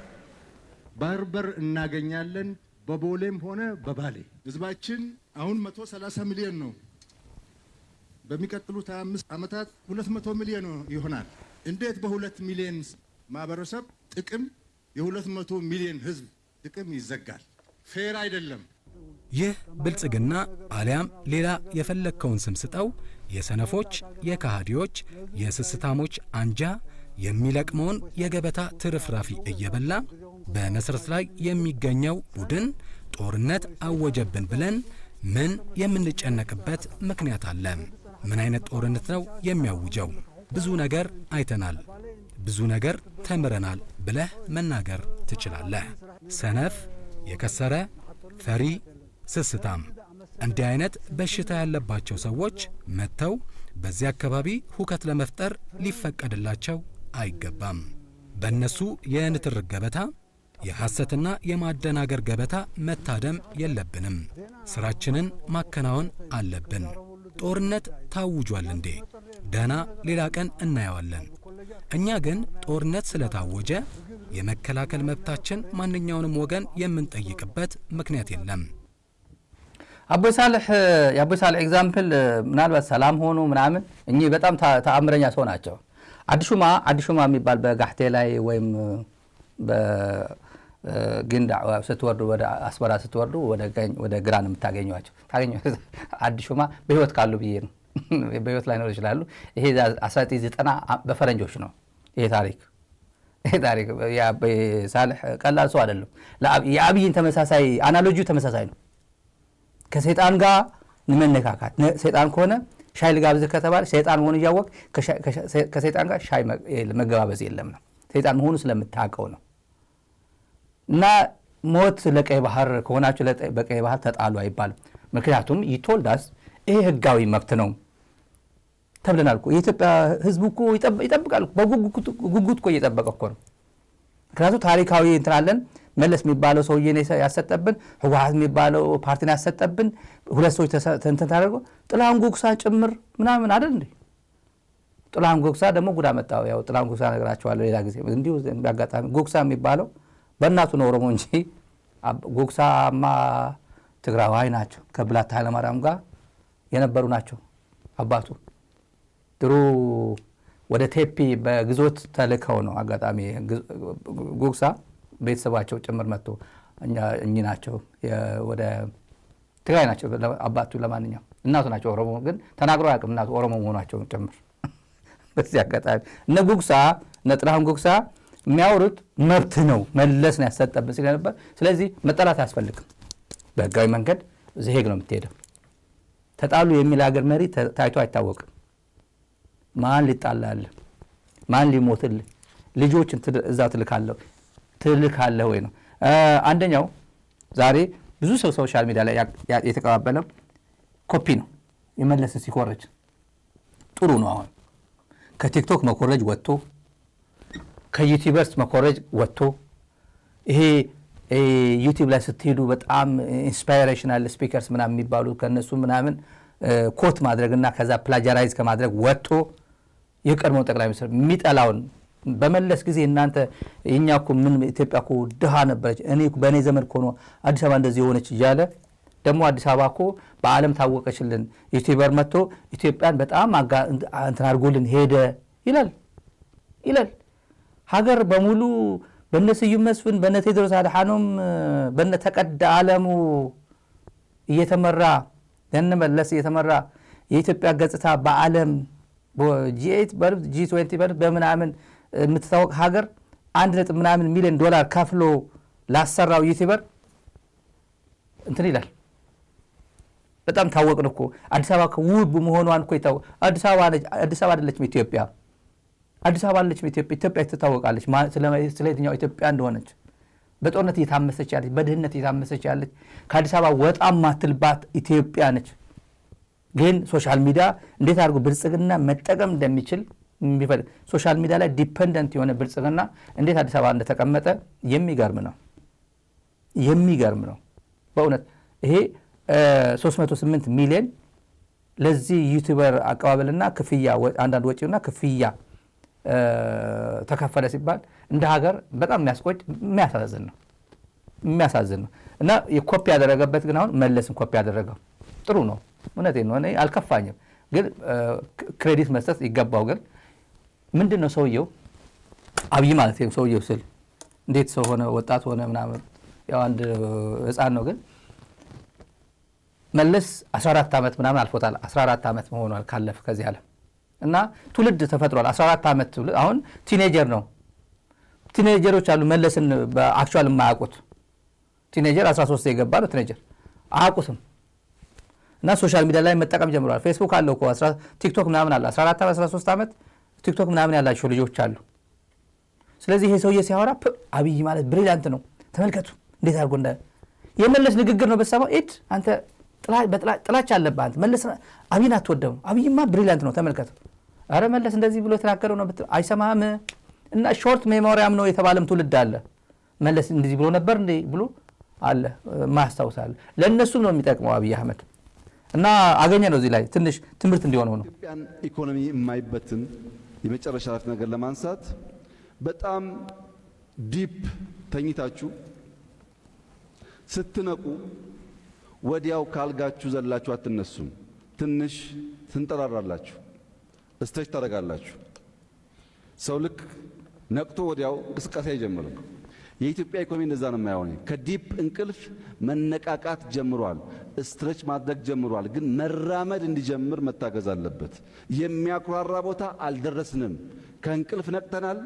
ባህር በር እናገኛለን በቦሌም ሆነ በባሌ። ህዝባችን አሁን 130 ሚሊዮን ነው። በሚቀጥሉት 25 ዓመታት 200 ሚሊዮን ይሆናል። እንዴት በ2 ሚሊዮን ማህበረሰብ ጥቅም የ200 ሚሊዮን ህዝብ ጥቅም ይዘጋል? ፌር አይደለም። ይህ ብልጽግና አሊያም ሌላ የፈለግከውን ስም ስጠው የሰነፎች፣ የካሃዲዎች፣ የስስታሞች አንጃ የሚለቅመውን የገበታ ትርፍራፊ እየበላ በመሰረት ላይ የሚገኘው ቡድን ጦርነት አወጀብን ብለን ምን የምንጨነቅበት ምክንያት አለ? ምን አይነት ጦርነት ነው የሚያውጀው? ብዙ ነገር አይተናል፣ ብዙ ነገር ተምረናል ብለህ መናገር ትችላለህ። ሰነፍ፣ የከሰረ፣ ፈሪ፣ ስስታም እንዲህ አይነት በሽታ ያለባቸው ሰዎች መጥተው በዚህ አካባቢ ሁከት ለመፍጠር ሊፈቀድላቸው አይገባም። በእነሱ የንትርክ ገበታ፣ የሐሰትና የማደናገር ገበታ መታደም የለብንም። ስራችንን ማከናወን አለብን። ጦርነት ታውጇል እንዴ? ደህና ሌላ ቀን እናየዋለን። እኛ ግን ጦርነት ስለታወጀ የመከላከል መብታችን ማንኛውንም ወገን የምንጠይቅበት ምክንያት የለም። አቦይ ሳልሕ የአቦይ ሳልሕ ኤግዛምፕል ምናልባት ሰላም ሆኑ ምናምን እኚህ በጣም ተአምረኛ ሰው ናቸው። አዲሹማ የሚባል በጋሕቴ ላይ ወይም በግንዳ ስትወርዱ ወደ አስመራ ስትወርዱ ወደ ግራ ነው የምታገኟቸው። አዲሹማ በህይወት ካሉ ብዬ ነው በህይወት ላይ ነው ይችላሉ። ይሄ 1990 በፈረንጆች ነው ይሄ ታሪክ። የአቦይ ሳልሕ ቀላል ሰው አይደለም። የአብይን ተመሳሳይ አናሎጂው ተመሳሳይ ነው። ከሰይጣን ጋር ንመነካካት ሰይጣን ከሆነ ሻይ ልጋብዝህ ከተባለ ሰይጣን መሆኑ እያወቅ ከሰይጣን ጋር ሻይ መገባበዝ የለም ነው። ሰይጣን መሆኑ ስለምታውቀው ነው። እና ሞት ለቀይ ባህር ከሆናችሁ በቀይ ባህር ተጣሉ አይባልም። ምክንያቱም ይቶልዳስ ይሄ ህጋዊ መብት ነው ተብለናል እኮ። የኢትዮጵያ ህዝብ እኮ ይጠብቃል። በጉጉት እኮ እየጠበቀ እኮ ነው። ምክንያቱም ታሪካዊ እንትናለን። መለስ የሚባለው ሰውዬ ያሰጠብን፣ ህወሓት የሚባለው ፓርቲን ያሰጠብን፣ ሁለት ሰዎች እንትን ታደርገው ጥላሁን ጉግሳ ጭምር ምናምን አይደል እንዴ? ጥላሁን ጉግሳ ደግሞ ጉዳ መጣው። ያው ጥላሁን ጉግሳ ነገራቸዋለሁ ሌላ ጊዜ እንዲሁ በአጋጣሚ። ጉግሳ የሚባለው በእናቱ ነው ኦሮሞ እንጂ ጉግሳማ ትግራዋይ ናቸው። ከብላታ ኃይለማርያም ጋር የነበሩ ናቸው። አባቱ ድሮ ወደ ቴፒ በግዞት ተልከው ነው። አጋጣሚ ጉግሳ ቤተሰባቸው ጭምር መጥቶ እኚህ ናቸው ወደ ትግራይ ናቸው አባቱ። ለማንኛውም እናቱ ናቸው ኦሮሞ፣ ግን ተናግሮ አያውቅም እናቱ ኦሮሞ መሆናቸው ጭምር። በዚህ አጋጣሚ እነ ጉግሳ እነ ጥላሁን ጉግሳ የሚያወሩት መብት ነው መለስ ነው ያሰጠብን ሲል ነበር። ስለዚህ መጠላት አያስፈልግም። በህጋዊ መንገድ ሄግ ነው የምትሄደው። ተጣሉ የሚል ሀገር መሪ ታይቶ አይታወቅም። ማን ሊጣላል? ማን ሊሞትል? ልጆችን እዛ ትልካለህ ወይ ነው አንደኛው። ዛሬ ብዙ ሰው ሶሻል ሚዲያ ላይ የተቀባበለው ኮፒ ነው። የመለስ ሲኮረጅ ጥሩ ነው። አሁን ከቲክቶክ መኮረጅ ወጥቶ ከዩቲዩበርስ መኮረጅ ወጥቶ ይሄ ዩቲዩብ ላይ ስትሄዱ በጣም ኢንስፓይሬሽናል ስፒከርስ ምናምን የሚባሉ ከነሱ ምናምን ኮት ማድረግና ከዛ ፕላጃራይዝ ከማድረግ ወጥቶ የቀድሞው ጠቅላይ ሚኒስትር የሚጠላውን በመለስ ጊዜ እናንተ የኛ እኮ ምን ኢትዮጵያ እኮ ድሃ ነበረች፣ በእኔ ዘመን እኮ ነው አዲስ አበባ እንደዚህ የሆነች እያለ ደግሞ አዲስ አበባ እኮ በዓለም ታወቀችልን ዩቲዩበር መጥቶ ኢትዮጵያን በጣም እንትን አድርጎልን ሄደ ይላል። ሀገር በሙሉ በነ ስዩም መስፍን በነ ቴዎድሮስ አድሓኖም በነ ተቀዳ ዓለሙ እየተመራ በነ መለስ እየተመራ የኢትዮጵያ ገጽታ በዓለም G8 በርብ G20 በርብ በምናምን የምትታወቅ ሀገር 1.ምናምን ሚሊዮን ዶላር ከፍሎ ላሰራው ዩቲዩበር እንትን ይላል። በጣም ታወቅን እኮ አዲስ አበባ ውብ መሆኗን እኮ ይታወቅ። አዲስ አበባ አይደለችም ኢትዮጵያ። አዲስ አበባ አይደለችም ኢትዮጵያ ትታወቃለች ስለ የትኛው ኢትዮጵያ እንደሆነች። በጦርነት እየታመሰች ያለች፣ በድህነት እየታመሰች ያለች፣ ከአዲስ አበባ ወጣ ማትልባት ኢትዮጵያ ነች። ግን ሶሻል ሚዲያ እንዴት አድርጎ ብልጽግና መጠቀም እንደሚችል የሚፈልግ ሶሻል ሚዲያ ላይ ዲፔንደንት የሆነ ብልጽግና እንዴት አዲስ አበባ እንደተቀመጠ የሚገርም ነው በእውነት። ይሄ 308 ሚሊዮን ለዚህ ዩቲዩበር አቀባበልና ክፍያ አንዳንድ ወጪውና ክፍያ ተከፈለ ሲባል እንደ ሀገር በጣም የሚያስቆጭ የሚያሳዝን ነው እና የኮፒ ያደረገበት ግን አሁን መለስን ኮፒ ያደረገው ጥሩ ነው እውነቴን ነው እኔ አልከፋኝም ግን ክሬዲት መስጠት ይገባው ግን ምንድነው ሰውየው አብይ ማለት ነው ሰውየው ስል እንዴት ሰው ሆነ ወጣት ሆነ ምናምን ያው አንድ ህፃን ነው ግን መለስ 14 ዓመት ምናምን አልፎታል 14 ዓመት ሆኗል ካለፈ ከዚህ ዓለም እና ትውልድ ተፈጥሯል 14 ዓመት ትውልድ አሁን ቲኔጀር ነው ቲኔጀሮች አሉ መለስን በአክቹዋል የማያውቁት ቲኔጀር 13 የገባ ነው ቲኔጀር አያውቁትም እና ሶሻል ሚዲያ ላይ መጠቀም ጀምረዋል ፌስቡክ አለው እኮ ቲክቶክ ምናምን አለ 14 ዓመት 13 ዓመት ቲክቶክ ምናምን ያላቸው ልጆች አሉ ስለዚህ ይሄ ሰውዬ ሲያወራ አብይ ማለት ብሪሊያንት ነው ተመልከቱ እንዴት አድርጎ እንደ የመለስ ንግግር ነው በሰማው እድ አንተ ጥላቻ አለበት አንተ መለስ አብይን አትወደው አብይማ ብሪሊያንት ነው ተመልከቱ አረ መለስ እንደዚህ ብሎ ተናገረው ነው አይሰማም እና ሾርት ሜሞሪያም ነው የተባለም ትውልድ አለ መለስ እንደዚህ ብሎ ነበር እንዴ ብሎ አለ ማስተዋወሳል ለነሱ ነው የሚጠቅመው አብይ አህመድ እና አገኘ ነው እዚህ ላይ ትንሽ ትምህርት እንዲሆነው ነው ኢትዮጵያን ኢኮኖሚ የማይበትን የመጨረሻ ነገር ለማንሳት በጣም ዲፕ ተኝታችሁ ስትነቁ ወዲያው ካልጋችሁ ዘላችሁ አትነሱም ትንሽ ትንጠራራላችሁ እስተች ታረጋላችሁ ሰው ልክ ነቅቶ ወዲያው እንቅስቃሴ አይጀምርም የኢትዮጵያ ኢኮኖሚ እንደዛ ነው የማይሆን ከዲፕ እንቅልፍ መነቃቃት ጀምሯል ስትሬች ማድረግ ጀምሯል ግን መራመድ እንዲጀምር መታገዝ አለበት የሚያኩራራ ቦታ አልደረስንም ከእንቅልፍ ነቅተናል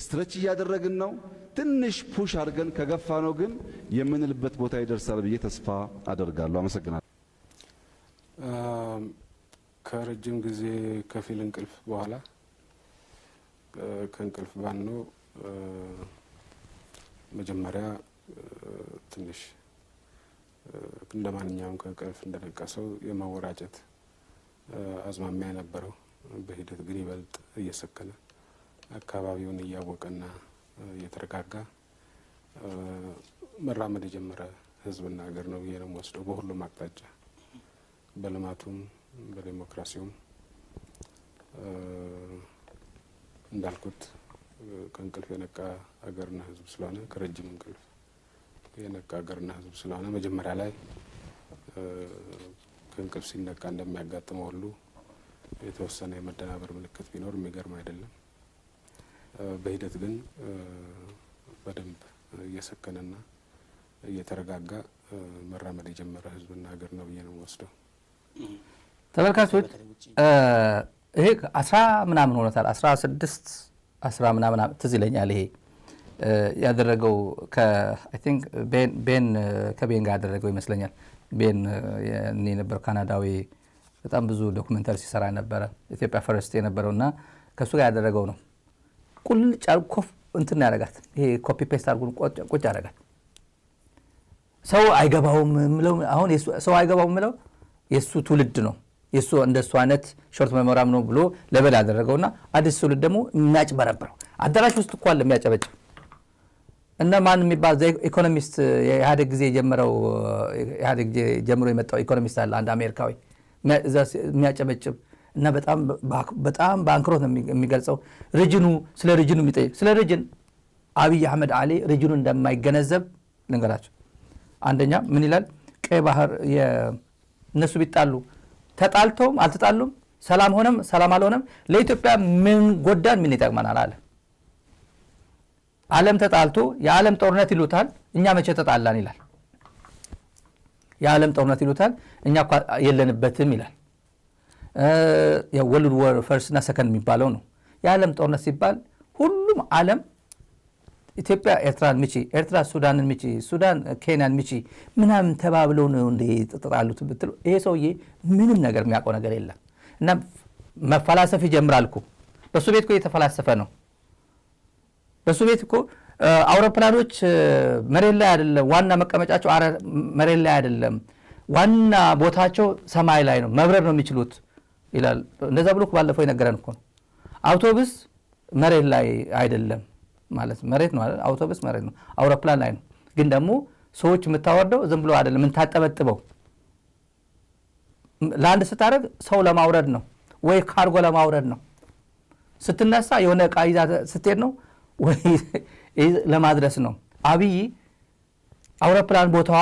ስትሬች እያደረግን ነው ትንሽ ፑሽ አድርገን ከገፋ ነው ግን የምንልበት ቦታ ይደርሳል ብዬ ተስፋ አደርጋለሁ አመሰግናለሁ ከረጅም ጊዜ ከፊል እንቅልፍ በኋላ ከእንቅልፍ ባኖ መጀመሪያ ትንሽ እንደማንኛውም ከእንቅልፍ እንደነቀሰው የመወራጨት አዝማሚያ ነበረው በሂደት ግን ይበልጥ እየሰከነ አካባቢውን እያወቀና እየተረጋጋ መራመድ የጀመረ ህዝብና ሀገር ነው ብዬ ነው የምወስደው በሁሉም አቅጣጫ በልማቱም በዲሞክራሲውም እንዳልኩት ከእንቅልፍ የነቃ ሀገርና ህዝብ ስለሆነ ከረጅም እንቅልፍ የነቃ ሀገርና ህዝብ ስለሆነ መጀመሪያ ላይ ከእንቅልፍ ሲነቃ እንደሚያጋጥመው ሁሉ የተወሰነ የመደናበር ምልክት ቢኖር የሚገርም አይደለም በሂደት ግን በደንብ እየሰከነና እየተረጋጋ መራመድ የጀመረ ህዝብና ሀገር ነው ብዬ ነው የምወስደው ተመልካቾች ይሄ 10 ምናምን ሆኖታል 16 10 ምናምን ትዝ ይለኛል ይሄ ያደረገው አይ ቲንክ ከቤን ጋር ያደረገው ይመስለኛል ቤን የኔ ነበር ካናዳዊ በጣም ብዙ ዶክመንተሪ ሲሰራ ነበር ኢትዮጵያ ፈርስት የነበረውና ከሱ ጋር ያደረገው ነው ቁልጭ አርጎ እንትን ያረጋት ይሄ ኮፒ ፔስት አርጎ ቁጭ ያረጋት ሰው አይገባውም ምለው አሁን ሰው አይገባውም ምለው የሱ ትውልድ ነው የሱ እንደሱ አይነት ሾርት ሜሞሪያም ነው ብሎ ለበል ያደረገውና አዲስ ትውልድ ደግሞ የሚያጭበረብረው አዳራሽ ውስጥ እንኳን ለሚያጨበጭ እና ማን የሚባል ኢኮኖሚስት የኢህአዴግ ጊዜ የጀመረው ኢህአዴግ ጀምሮ የመጣው ኢኮኖሚስት አለ አንድ አሜሪካዊ የሚያጨበጭብ እና በጣም ባንክሮት ነው የሚገልጸው ሪጅኑ ስለ ሪጅኑ የሚጠይቅ ስለ ሪጅን አብይ አህመድ አሊ ሪጅኑ እንደማይገነዘብ ልንገራቸው አንደኛ ምን ይላል ቀይ ባህር የነሱ ቢጣሉ ተጣልተውም አልተጣሉም ሰላም ሆነም ሰላም አልሆነም ለኢትዮጵያ ምን ጎዳን ምን ይጠቅመናል አለ ዓለም ተጣልቶ የዓለም ጦርነት ይሉታል እኛ መቼ ተጣላን ይላል የዓለም ጦርነት ይሉታል እኛ የለንበትም ይላል የወርልድ ዋር ፈርስት እና ሰከንድ የሚባለው ነው የዓለም ጦርነት ሲባል ሁሉም ዓለም ኢትዮጵያ ኤርትራን ምቺ ኤርትራ ሱዳንን ምቺ ሱዳን ኬንያን ምቺ ምናምን ተባብለው ነው እንደ ተጣሉት ብትሉ ይሄ ሰውዬ ምንም ነገር የሚያውቀው ነገር የለም እና መፈላሰፍ ይጀምራል እኮ በሱ ቤት እኮ የተፈላሰፈ ነው በሱ ቤት እኮ አውሮፕላኖች መሬት ላይ አይደለም ዋና መቀመጫቸው መሬት ላይ አይደለም ዋና ቦታቸው ሰማይ ላይ ነው መብረር ነው የሚችሉት ይላል እንደዛ ብሎ ባለፈው የነገረን እኮ አውቶቡስ መሬት ላይ አይደለም ማለት መሬት ነው አይደል አውቶቡስ መሬት ነው አውሮፕላን ላይ ነው ግን ደግሞ ሰዎች የምታወርደው ዝም ብሎ አይደለም እንታጠበጥበው ላንድ ስታረግ ሰው ለማውረድ ነው ወይ ካርጎ ለማውረድ ነው ስትነሳ የሆነ ዕቃ ይዛ ስትሄድ ነው ወይ ለማድረስ ነው። አብይ አውሮፕላን ቦታዋ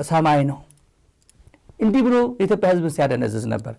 ሰማይ ነው። እንዲህ ብሎ የኢትዮጵያ ሕዝብን ሲያደነዝዝ ነበር።